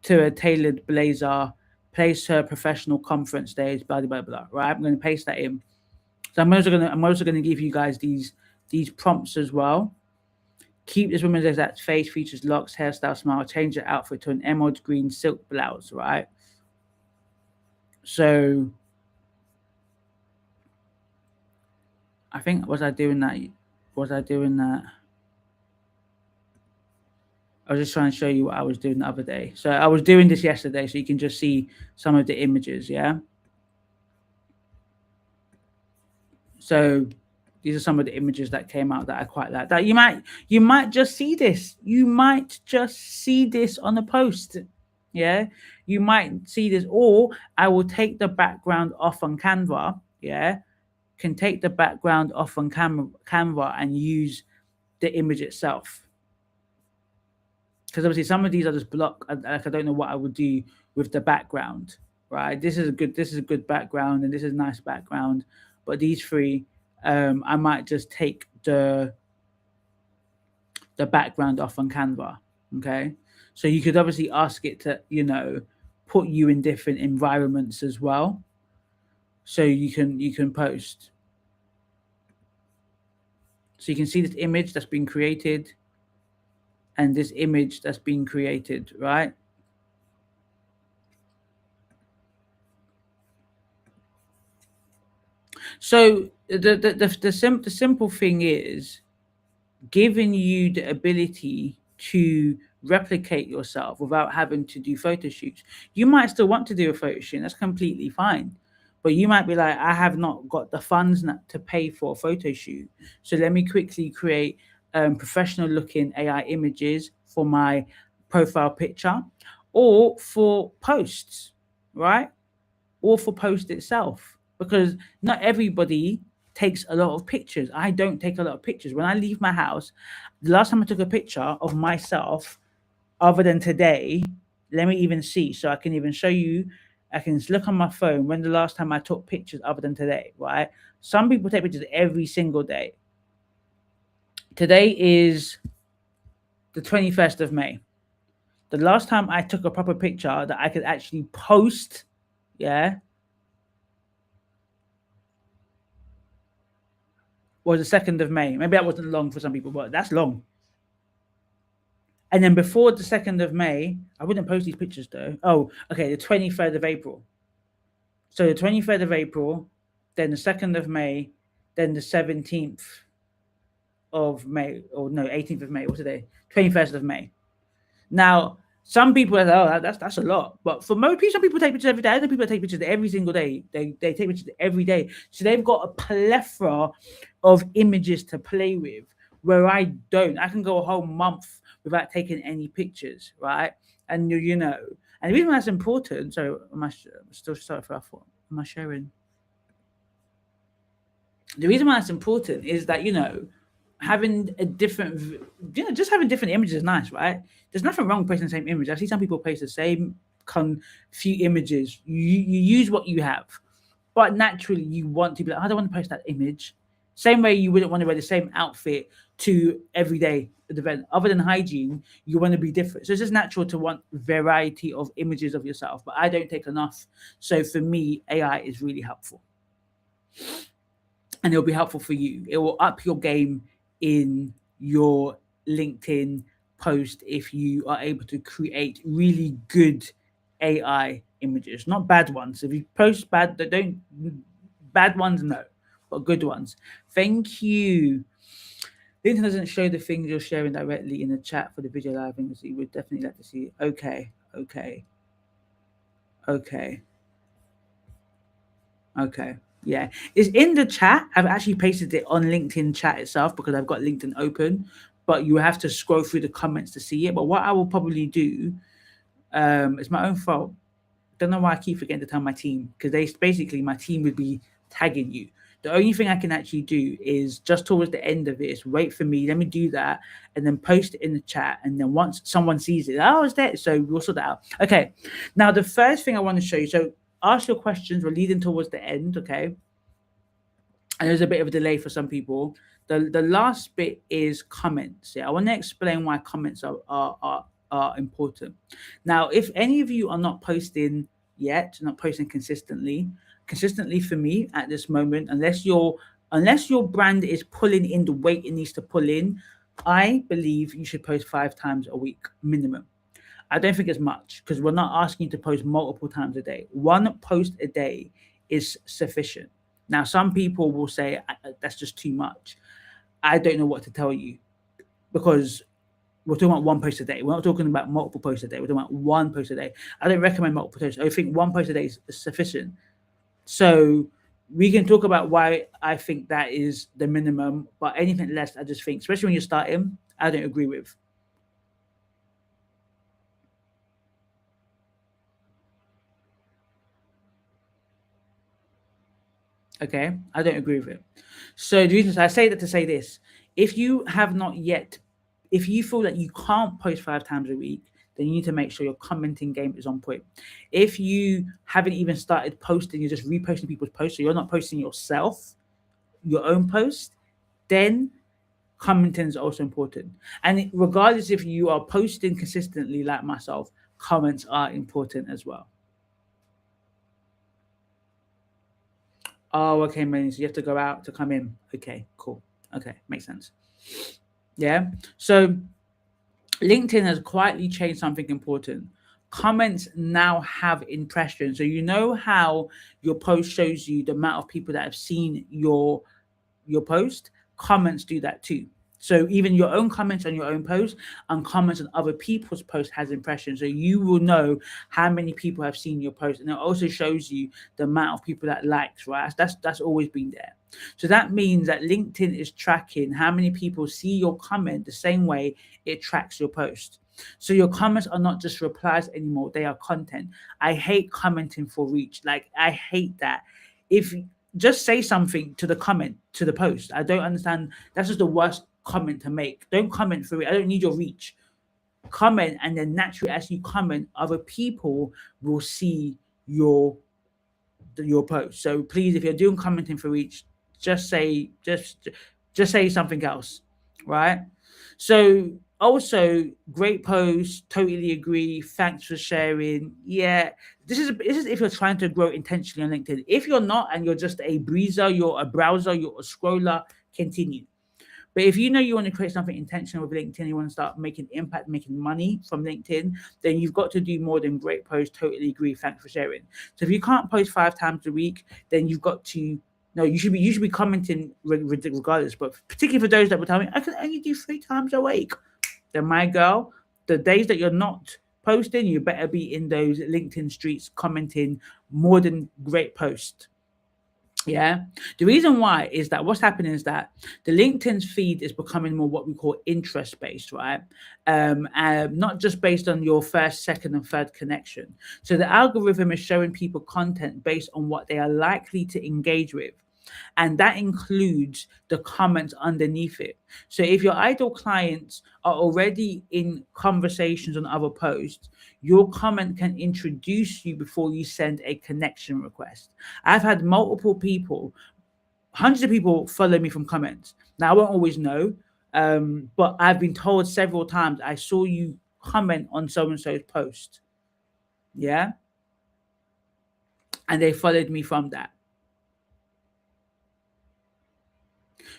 to a tailored blazer, place her professional conference stage, blah blah blah. Right? I'm going to paste that in. So I'm also gonna give you guys these prompts as well. Keep this woman's exact face, features, locks, hairstyle, smile, change the outfit to an emerald green silk blouse, right? So I think was I doing that? I was just trying to show you what I was doing the other day. So I was doing this yesterday, so you can just see some of the images, yeah? So these are some of the images that came out that I quite like. That you might just see this. You might just see this on a post. Yeah. You might see this, or I will take the background off on Canva. Yeah. Can take the background off on Canva and use the image itself. Because obviously some of these are just block. Like I don't know what I would do with the background. Right. This is a good background, and this is a nice background. But these three, I might just take the background off on Canva. Okay. So you could obviously ask it to, put you in different environments as well. So you can post. So you can see this image that's been created and this image that's been created, right? So the simple thing is giving you the ability to replicate yourself without having to do photo shoots. You might still want to do a photo shoot, that's completely fine. But you might be like, I have not got the funds to pay for a photo shoot. So let me quickly create professional looking AI images for my profile picture or for posts, right? Or for post itself. Because not everybody takes a lot of pictures. I don't take a lot of pictures. When I leave my house, the last time I took a picture of myself, other than today, let me even see. So I can even show you. I can look on my phone when the last time I took pictures other than today, right? Some people take pictures every single day. Today is the 21st of May. The last time I took a proper picture that I could actually post, yeah, was the 2nd of May. Maybe that wasn't long for some people, but that's long. And then before the 2nd of May, I wouldn't post these pictures though. Oh, okay, the 23rd of April. So the 23rd of April, then the 2nd of May, then the 17th of May, or no, 18th of May. What's today? 21st of May. Now, some people are like, oh, that's a lot. But for most people, some people take pictures every day. Other people take pictures every single day. They take pictures every day. So they've got a plethora of images to play with, where I don't. I can go a whole month without taking any pictures, right? And and the reason that's important. So am I still sorry for that? Am I sharing? The reason why that's important is that having a different, just having different images is nice, right? There's nothing wrong with posting the same image. I see some people post the same few images. You use what you have, but naturally you want to be like, I don't want to post that image. Same way you wouldn't want to wear the same outfit to every day at the event. Other than hygiene, you want to be different. So it's just natural to want variety of images of yourself. But I don't take enough. So for me, AI is really helpful. And it'll be helpful for you. It will up your game in your LinkedIn post if you are able to create really good AI images, not bad ones. If you post bad, don't bad ones, no, but good ones. Thank you. LinkedIn doesn't show the things you're sharing directly in the chat for the video live, and you would definitely like to see. Okay. Yeah, it's in the chat. I've actually pasted it on LinkedIn chat itself because I've got LinkedIn open, but you have to scroll through the comments to see it. But what I will probably do, it's my own fault. Don't know why I keep forgetting to tell my team, because basically my team would be tagging you. The only thing I can actually do is just towards the end of this, wait for me, let me do that, and then post it in the chat. And then once someone sees it, oh, it's there. So we'll sort that out. Okay. Now, the first thing I want to show you, so ask your questions. We're leading towards the end, okay? And there's a bit of a delay for some people. The last bit is comments. Yeah, I want to explain why comments are important. Now, if any of you are not posting yet, not posting consistently for me at this moment, unless your brand is pulling in the weight it needs to pull in, I believe you should post 5 times a week minimum. I don't think it's much, because we're not asking you to post multiple times a day. 1 post a day is sufficient. Now, some people will say that's just too much. I don't know what to tell you, because we're talking about one post a day. We're not talking about multiple posts a day. We're talking about one post a day. I don't recommend multiple posts. I think one post a day is sufficient. So we can talk about why I think that is the minimum, but anything less, I just think, especially when you're starting, I don't agree with. Okay, I don't agree with it. So the reason I say that to say this: if you have not yet, if you feel that you can't post 5 times a week, then you need to make sure your commenting game is on point. If you haven't even started posting, you're just reposting people's posts, so you're not posting yourself, your own post, then commenting is also important. And regardless if you are posting consistently like myself, comments are important as well. Oh, okay, man. So you have to go out to come in. Okay, cool. Okay, makes sense. Yeah. So LinkedIn has quietly changed something important. Comments now have impressions. So you know how your post shows you the amount of people that have seen your post, comments do that too. So even your own comments on your own post and comments on other people's posts has impressions. So you will know how many people have seen your post, and it also shows you the amount of people that likes. Right, that's always been there. So that means that LinkedIn is tracking how many people see your comment the same way it tracks your post. So your comments are not just replies anymore; they are content. I hate commenting for reach. Like I hate that. If just say something to the comment to the post. I don't understand. That's just the worst comment to make. Don't comment for it. I don't need your reach. Comment, and then naturally, as you comment, other people will see your post. So please, if you're doing commenting for reach, just say just say something else, right? So also great post, totally agree. Thanks for sharing. Yeah, this is if you're trying to grow intentionally on LinkedIn. If you're not and you're just a breezer, you're a browser, you're a scroller, continue. But if you know you want to create something intentional with LinkedIn, you want to start making impact, making money from LinkedIn, then you've got to do more than great posts. Totally agree. Thanks for sharing. So if you can't post 5 times a week, then you've got to no, you should be commenting regardless. But particularly for those that will tell me I can only do 3 times a week, then my girl, the days that you're not posting, you better be in those LinkedIn streets commenting more than great posts. Yeah. The reason why is that what's happening is that the LinkedIn feed is becoming more what we call interest based, right? Not just based on your first, second, and third connection. So the algorithm is showing people content based on what they are likely to engage with, and that includes the comments underneath it. So if your idle clients are already in conversations on other posts, your comment can introduce you before you send a connection request. I've had multiple people, hundreds of people follow me from comments. Now I won't always know, but I've been told several times I saw you comment on so and so's post. Yeah. And they followed me from that.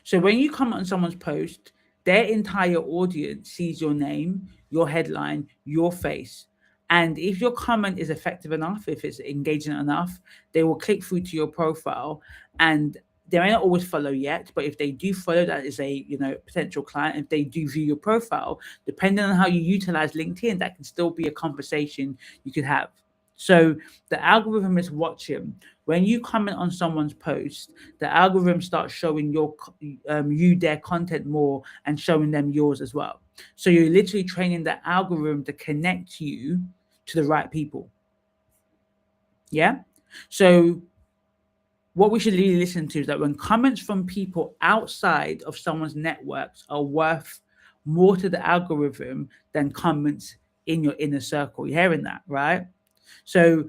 So when you comment on someone's post, their entire audience sees your name, your headline, your face. And if your comment is effective enough, if it's engaging enough, they will click through to your profile, and they may not always follow yet, but if they do follow, that is a potential client. If they do view your profile, depending on how you utilize LinkedIn, that can still be a conversation you could have. So the algorithm is watching. When you comment on someone's post, the algorithm starts showing you their content more and showing them yours as well. So you're literally training the algorithm to connect you to the right people. Yeah. So what we should really listen to is that when comments from people outside of someone's networks are worth more to the algorithm than comments in your inner circle. You're hearing that, right? So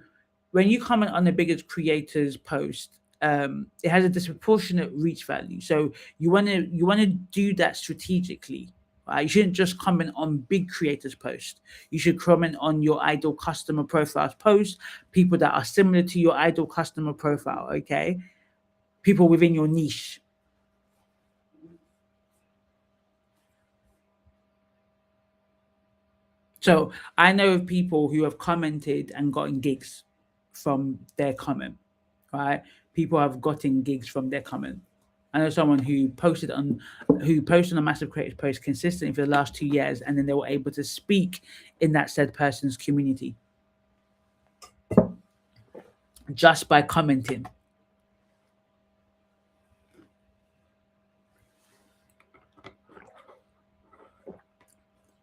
when you comment on the biggest creator's post, it has a disproportionate reach value. So you want to do that strategically. Right? You shouldn't just comment on big creators' posts. You should comment on your ideal customer profile's post, people that are similar to your ideal customer profile. Okay, people within your niche. So I know of people who have commented and gotten gigs from their comment, right? People have gotten gigs from their comment. I know someone who posted on a massive creative post consistently for the last 2 years, and then they were able to speak in that said person's community just by commenting.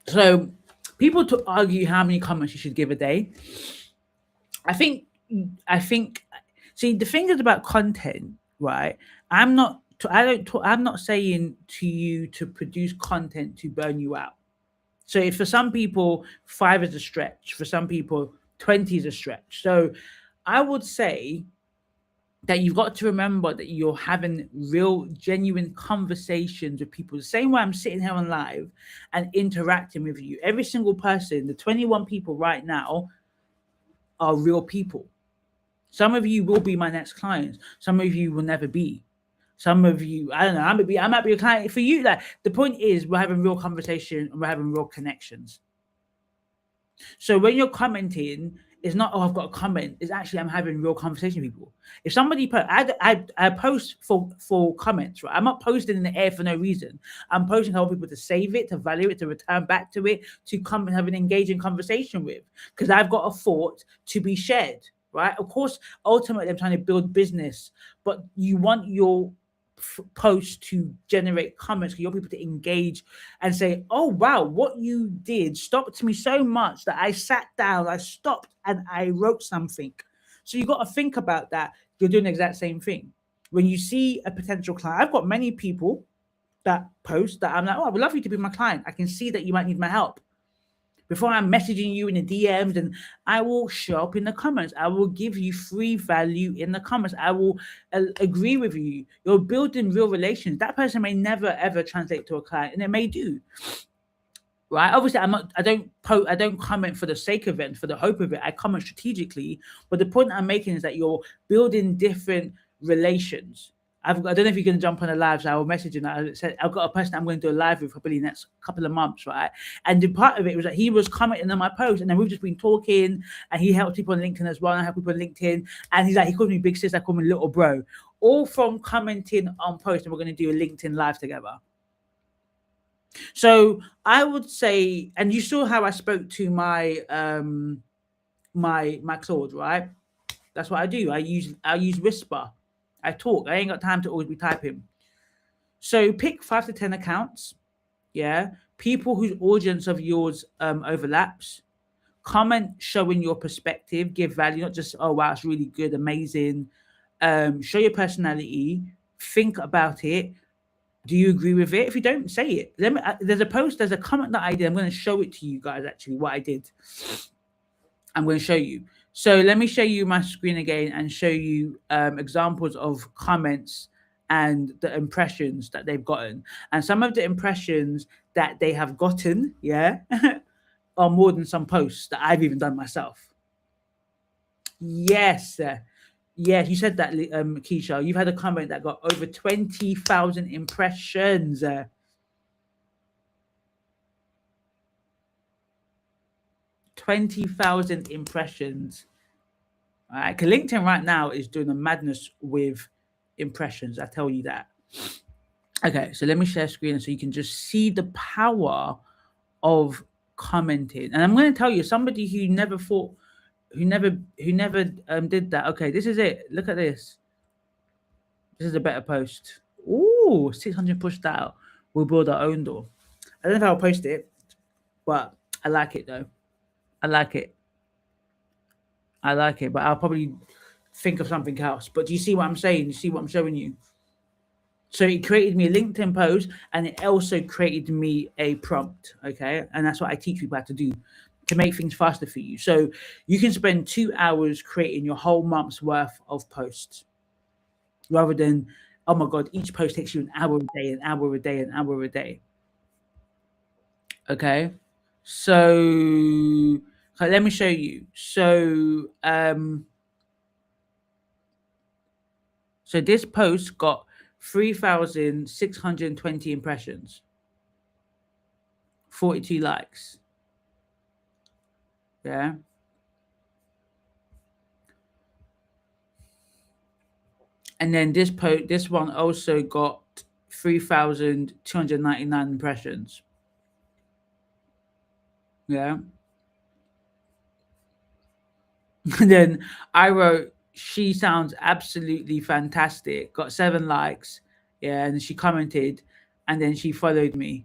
So people to argue how many comments you should give a day. I think I think see the thing is about content, right? I'm not I don't I'm not saying to you to produce content to burn you out. So if for some people 5 is a stretch, for some people 20 is a stretch. So I would say that you've got to remember that you're having real genuine conversations with people the same way I'm sitting here on live and interacting with you. Every single person, the 21 people right now, are real people. Some of you will be my next clients. Some of you will never be. Some of you, I don't know, I might be a client for you. Like the point is, we're having real conversation and we're having real connections. So when you're commenting, it's not I've got a comment. It's actually I'm having real conversation with people. If somebody I post for comments, right? I'm not posting in the air for no reason. I'm posting I want people to save it, to value it, to return back to it, to come and have an engaging conversation with, because I've got a thought to be shared. Right? Of course, ultimately, I'm trying to build business, but you want your post to generate comments for your people to engage and say, "Oh wow, what you did stopped me so much that I sat down, I stopped, and I wrote something." So you got to think about that. You're doing the exact same thing. When you see a potential client, I've got many people that post that I'm like, "Oh, I would love you to be my client. I can see that you might need my help." Before I'm messaging you in the DMs, and I will show up in the comments. I will give you free value in the comments. I will agree with you. You're building real relations. That person may never ever translate to a client, and it may do. Right? Obviously, I don't comment for the sake of it, for the hope of it. I comment strategically. But the point I'm making is that you're building different relations. I don't know if you're going to jump on a live, so I will message him. I said I've got a person I'm going to do a live with probably next couple of months, right? And the part of it was that he was commenting on my post, and then we've just been talking, and he helps people on LinkedIn as well, and I help people on LinkedIn, and he calls me big sis, I call me little bro, all from commenting on posts, and we're going to do a LinkedIn live together. So I would say, and you saw how I spoke to my Claude, right? That's what I do. I use Whisper. I talk. I ain't got time to always be typing. So pick 5 to 10 accounts. Yeah. People whose audience of yours overlaps. Comment showing your perspective, give value, not just, oh wow, it's really good, amazing. Show your personality, think about it. Do you agree with it? If you don't, say it. There's a comment that I did. I'm going to show it to you guys actually, what I did. I'm going to show you. So let me show you my screen again and show you examples of comments and the impressions that they've gotten. And some of the impressions that they have gotten, yeah, are more than some posts that I've even done myself. Yes. Yes, you said that, Keisha. You've had a comment that got over 20,000 impressions. 20,000 impressions. All right, because LinkedIn right now is doing a madness with impressions. I tell you that. Okay, so let me share screen so you can just see the power of commenting. And I'm going to tell you, somebody who never thought, who never did that. Okay, this is it. Look at this. This is a better post. Ooh, 600 pushed out. We'll build our own door. I don't know if I'll post it, but I like it though. I like it. I like it, but I'll probably think of something else. But do you see what I'm saying? You see what I'm showing you? So it created me a LinkedIn post, and it also created me a prompt. Okay, and that's what I teach people how to do to make things faster for you. So you can spend 2 hours creating your whole month's worth of posts, rather than, oh my god, each post takes you an hour a day, an hour a day, an hour a day. Okay, so let me show you. So this post got 3,620 impressions, 42 likes. Yeah. And then this one also got 3,299 impressions. Yeah. And then I wrote, she sounds absolutely fantastic. Got 7 likes. Yeah. And she commented and then she followed me.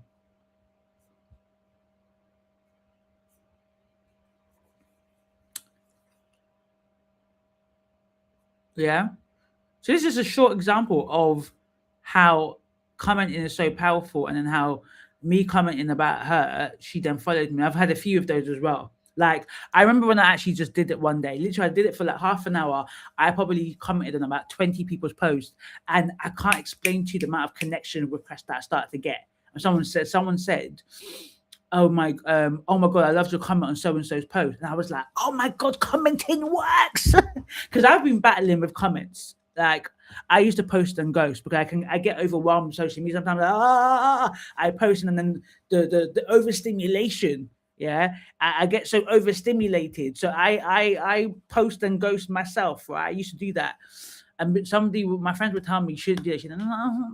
Yeah. So this is a short example of how commenting is so powerful, and then how me commenting about her, she then followed me. I've had a few of those as well. Like I remember when I actually just did it one day. Literally, I did it for like half an hour. I probably commented on about 20 people's posts, and I can't explain to you the amount of connection requests that I started to get. And someone said, oh my god, I loved your comment on so and so's post. And I was like, oh my god, commenting works. Because I've been battling with comments. Like I used to post and ghost because I get overwhelmed with social media sometimes. I post and then the overstimulation. Yeah, I get so overstimulated. So I post and ghost myself. Right, I used to do that. And my friends would tell me you shouldn't do that. She said, no, I don't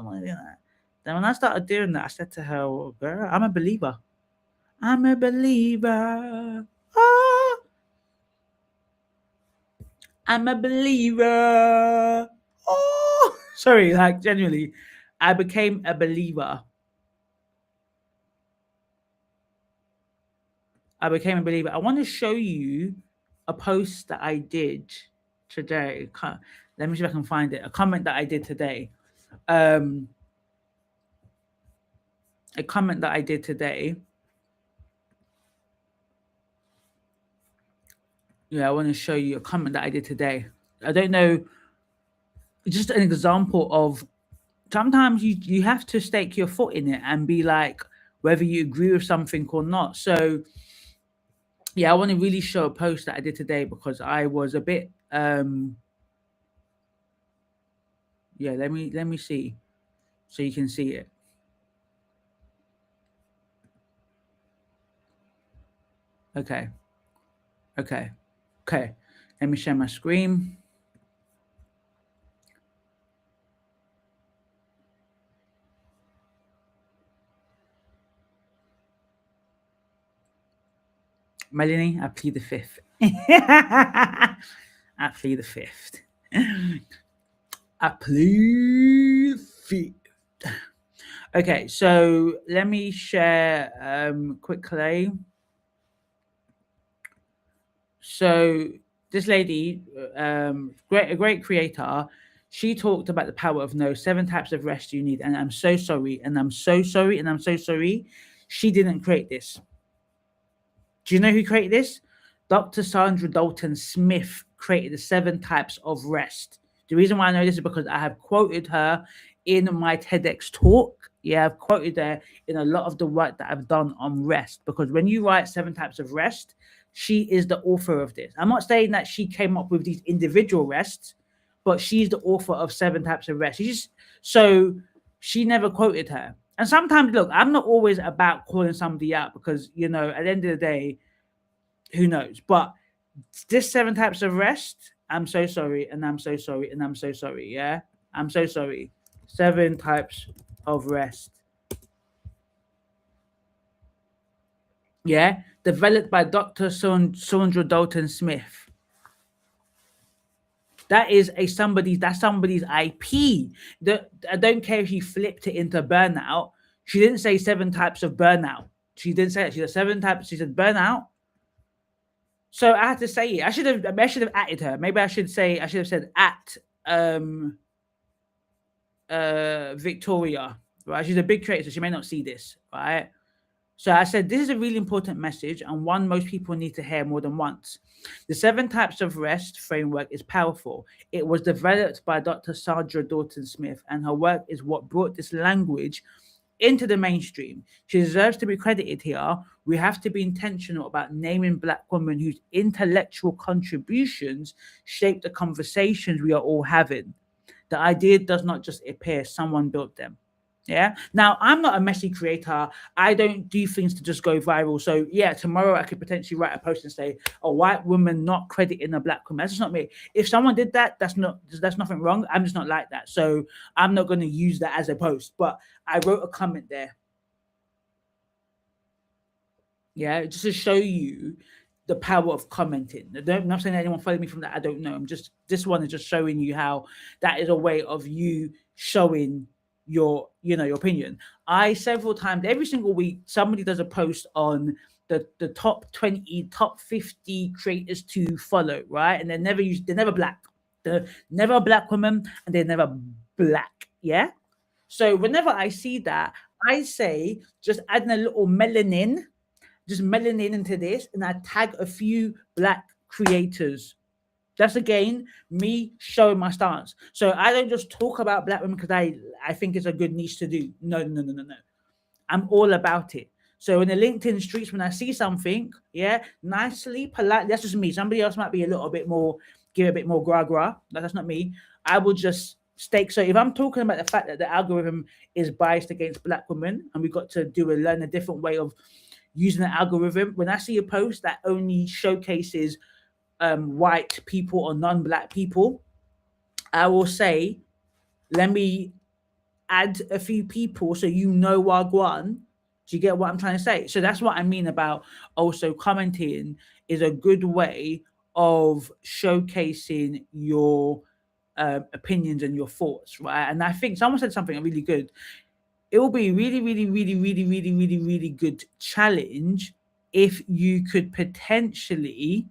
want to do that. Then when I started doing that, I said to her, well, girl, I'm a believer. I'm a believer. Oh, I'm a believer. Oh, sorry, like genuinely, I became a believer. I became a believer. I want to show you a post that I did today. Let me see if I can find it. A comment that I did today. Um, a comment that I did today. Yeah, I want to show you a comment that I did today. I don't know, just an example of sometimes you have to stake your foot in it and be like whether you agree with something or not. So yeah, I want to really show a post that I did today because I was a bit yeah, let me see so you can see it. Okay. Okay. Okay. Let me share my screen. Melanie, I plead the fifth. I plead the fifth. I plead the fifth. Okay, so let me share quickly. So this lady, a great creator, she talked about the power of no, 7 types of rest you need, and I'm so sorry, and I'm so sorry, and I'm so sorry. She didn't create this. Do you know who created this? Dr. Sandra Dalton Smith created the 7 types of rest. The reason why I know this is because I have quoted her in my TEDx talk. Yeah, I've quoted her in a lot of the work that I've done on rest. Because when you write 7 types of rest, she is the author of this. I'm not saying that she came up with these individual rests, but she's the author of 7 types of rest. So she never quoted her. And sometimes, look, I'm not always about calling somebody out because, at the end of the day, who knows? But this 7 types of rest, I'm so sorry, and I'm so sorry, and I'm so sorry. Yeah, I'm so sorry. 7 types of rest. Yeah, developed by Dr. Sandra Dalton Smith. That's somebody's IP. I don't care if she flipped it into burnout. She didn't say 7 types of burnout. She didn't say it. She said 7 types. She said burnout. So I had to say it. I should have added her. Maybe I should have said at Victoria. Right? She's a big creator, so she may not see this, right? So I said, this is a really important message and one most people need to hear more than once. The 7 types of rest framework is powerful. It was developed by Dr. Sandra Dalton Smith, and her work is what brought this language into the mainstream. She deserves to be credited here. We have to be intentional about naming Black women whose intellectual contributions shape the conversations we are all having. The idea does not just appear, someone built them. Yeah. Now, I'm not a messy creator. I don't do things to just go viral. So, yeah, tomorrow I could potentially write a post and say, a white woman not crediting a black woman. That's just not me. If someone did that, that's nothing wrong. I'm just not like that. So, I'm not going to use that as a post. But I wrote a comment there. Yeah, just to show you the power of commenting. I'm not saying that anyone followed me from that. I don't know. I'm just this one is just showing you how that is a way of you showing your your opinion. I several times every single week somebody does a post on the top 20, top 50 creators to follow, right? And they're never black. They're never a black woman and they're never black. Yeah. So whenever I see that, I say just adding a little melanin, just melanin into this, and I tag a few black creators. That's again me showing my stance. So I don't just talk about black women because I think it's a good niche to do. No, no, no, no, no. I'm all about it. So in the LinkedIn streets, when I see something, yeah, nicely, politely, that's just me. Somebody else might be a little bit more, give a bit more gra gra. That's not me. I will just stake. So if I'm talking about the fact that the algorithm is biased against black women, and we've got to learn a different way of using the algorithm. When I see a post that only showcases white people or non-black people, I will say, let me add a few people so you know Wagwan. Do you get what I'm trying to say? So that's what I mean about also commenting is a good way of showcasing your opinions and your thoughts, right? And I think someone said something really good. It will be really, really, really, really, really, really, really good challenge if you could potentially,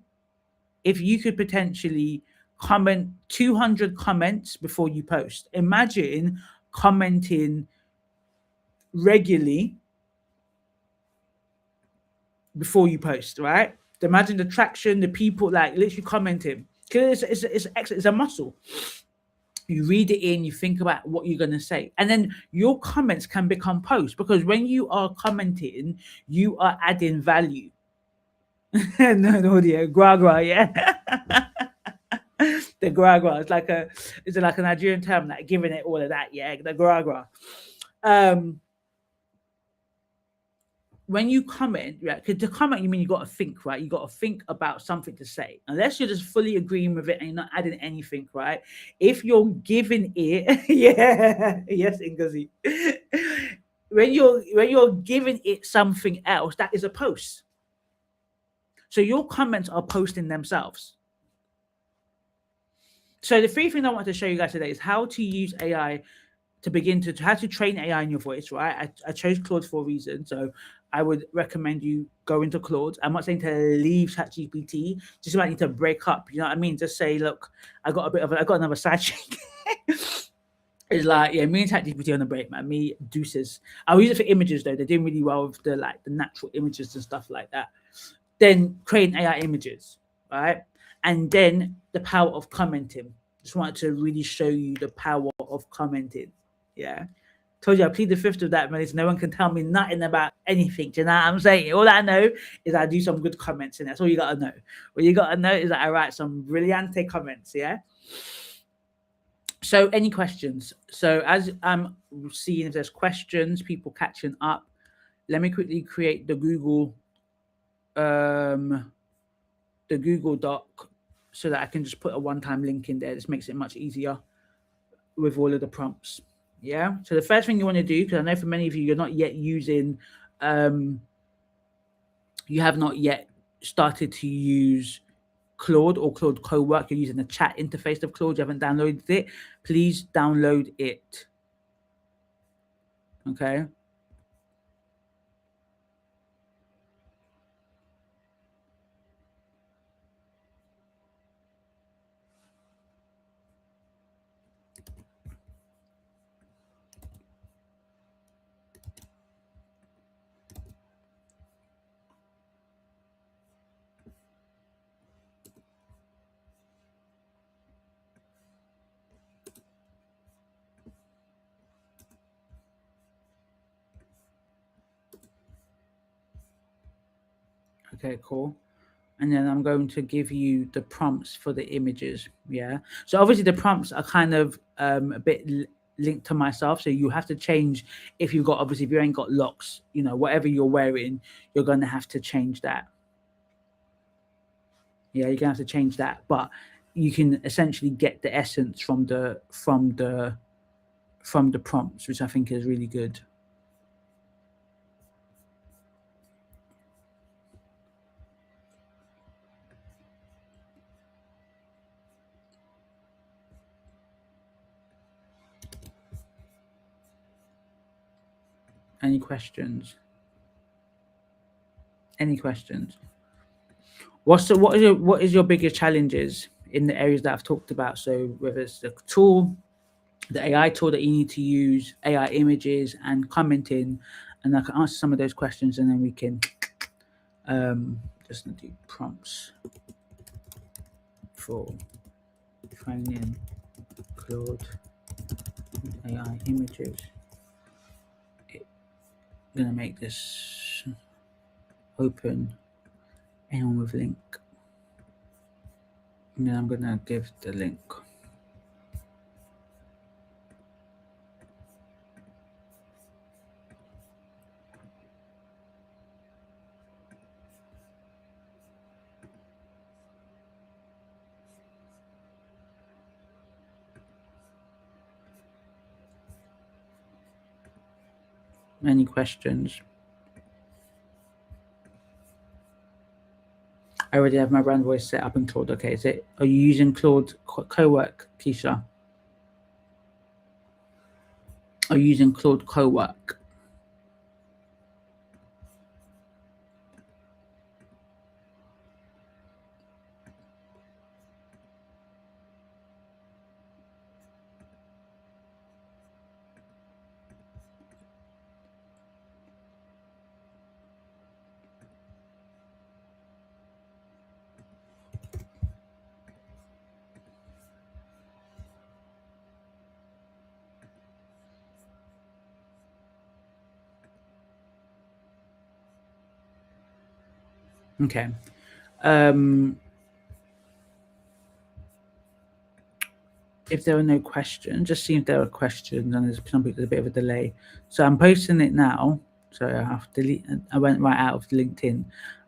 comment 200 comments before you post. Imagine commenting regularly before you post, right? Imagine the traction, the people like literally commenting. Because it's a muscle. You read it in, you think about what you're going to say, and then your comments can become posts because when you are commenting, you are adding value. No audio, gra gra, yeah. The gra gra is like a Nigerian term, like giving it all of that, yeah. The gra gra. Um, when you comment, right? Because to comment, you mean you got to think, right? You got to think about something to say. Unless you're just fully agreeing with it and you're not adding anything, right? If you're giving it, yeah, yes, Ngozi. When you're giving it something else, that is a post. So your comments are posting themselves. So the three things I want to show you guys today is how to use AI to begin to how to train AI in your voice, right? I chose Claude for a reason. So I would recommend you go into Claude. I'm not saying to leave ChatGPT, just might need to break up. You know what I mean? Just say, look, I got another side chick. It's like, yeah, me and ChatGPT on the break, man. Me deuces. I'll use it for images though. They're doing really well with the natural images and stuff like that. Then creating AI images, right? And then the power of commenting. Just wanted to really show you the power of commenting. Yeah. Told you I plead the fifth of that, man. No one can tell me nothing about anything. Do you know what I'm saying? All I know is I do some good comments, and that's all you gotta know. What you gotta know is that I write some brilliante comments, yeah. So any questions? So as I'm seeing if there's questions, people catching up, let me quickly create um the Google Doc so that I can just put a one-time link in there. This makes it much easier with all of the prompts. Yeah. So the first thing you want to do, because I know for many of you, you're not yet using, you have not yet started to use Claude or Claude Cowork. You're using the chat interface of Claude. You haven't downloaded it. Please download it. Okay. Okay, cool. And then I'm going to give you the prompts for the images. Yeah. So obviously the prompts are kind of a bit linked to myself. So you have to change if you've got, obviously, if you ain't got locks, you know, whatever you're wearing, you're going to have to change that. Yeah, you're going to have to change that. But you can essentially get the essence from the prompts, which I think is really good. Any questions? Any questions? What is your biggest challenges in the areas that I've talked about? So whether it's the tool, the AI tool that you need to use, AI images, and commenting, and I can answer some of those questions, and then we can just do prompts for training Claude AI images. I'm gonna make this open. Anyone with link, and then I'm gonna give the link. Any questions? I already have my brand voice set up in Claude. Okay, is it? Are you using Claude Cowork, Keisha? Are you using Claude Cowork? Okay. If there are no questions, just see if there are questions, and there's a bit of a delay. So I'm posting it now. So I have to delete. I went right out of LinkedIn.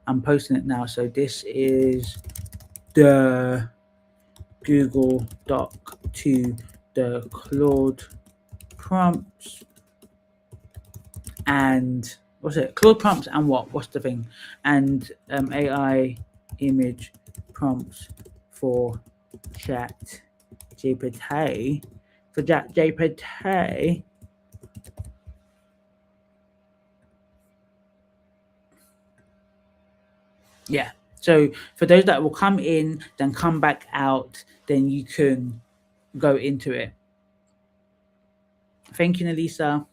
I'm posting it now. So this is the Google Doc to the Claude prompts, and what's it? Claude prompts and what? What's the thing? And AI image prompts for Chat GPT. For Chat GPT. Yeah. So for those that will come in, then come back out, then you can go into it. Thank you, Nalisa.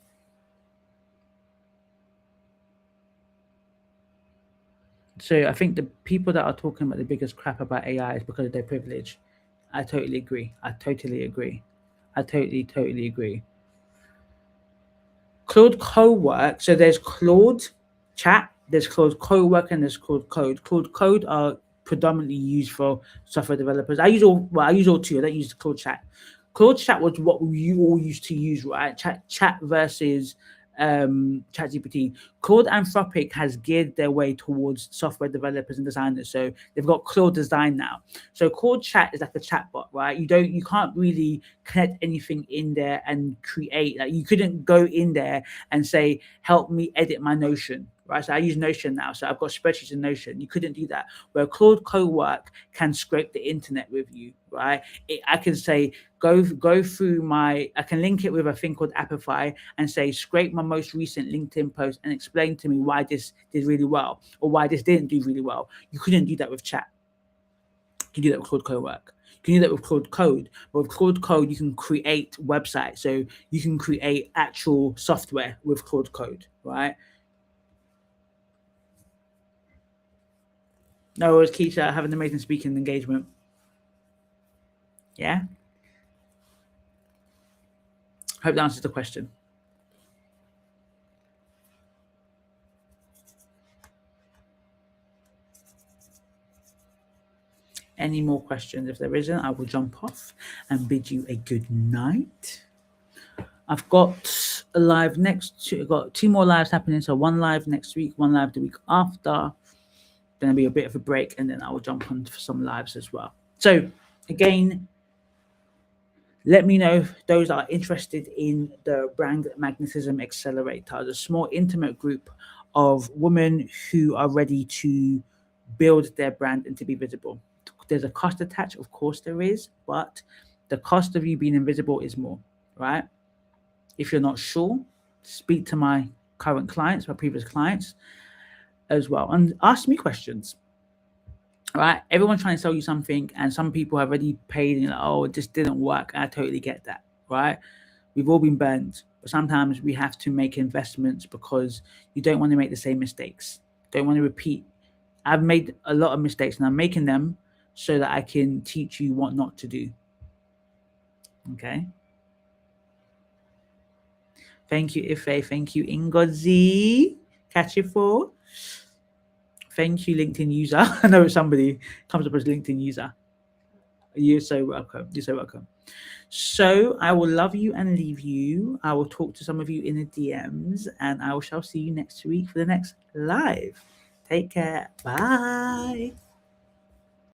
So I think the people that are talking about the biggest crap about AI is because of their privilege. I totally agree. I totally agree. I totally agree. Claude Cowork. So there's Claude Chat, there's Claude Cowork, and there's Claude Code. Claude Code are predominantly used for software developers. I use all two. I don't use the Claude Chat. Claude Chat was what you all used to use, right? Chat versus ChatGPT. Claude Anthropic has geared their way towards software developers and designers. So they've got Claude Design now. So Claude Chat is like a chatbot, right? You can't really connect anything in there and create. Like you couldn't go in there and say, "Help me edit my Notion." Right, so I use Notion now, so I've got spreadsheets in Notion. You couldn't do that. Where Claude Cowork can scrape the internet with you, right? I can say, go through I can link it with a thing called Apify and say, scrape my most recent LinkedIn post and explain to me why this did really well or why this didn't do really well. You couldn't do that with Chat. You can do that with Claude Cowork. You can do that with Claude Code. But with Claude Code, you can create websites. So you can create actual software with Claude Code, right? No, it was Keisha. Have an amazing speaking engagement. Yeah. Hope that answers the question. Any more questions? If there isn't, I will jump off and bid you a good night. I've got a live I've got 2 more lives happening. So 1 live next week, 1 live the week after. Then there'll be a bit of a break, and then I will jump on for some lives as well. So again, let me know if those are interested in the Brand Magnetism Accelerator, the small intimate group of women who are ready to build their brand and to be visible. There's a cost attached, of course there is, but the cost of you being invisible is more, right? If you're not sure, speak to my current clients, my previous clients as well, and ask me questions. Right? Everyone's trying to sell you something, and some people have already paid and you're like, oh, it just didn't work. I totally get that, right? We've all been burned, but sometimes we have to make investments because you don't want to make the same mistakes. Don't want to repeat. I've made a lot of mistakes and I'm making them so that I can teach you what not to do. Okay. Thank you, Ife. Thank you, Ngozi. Catch you for. Thank you, LinkedIn user. I know somebody comes up as LinkedIn user. You're so welcome. You're so welcome. So I will love you and leave you. I will talk to some of you in the DMs, and I shall see you next week for the next live. Take care. Bye.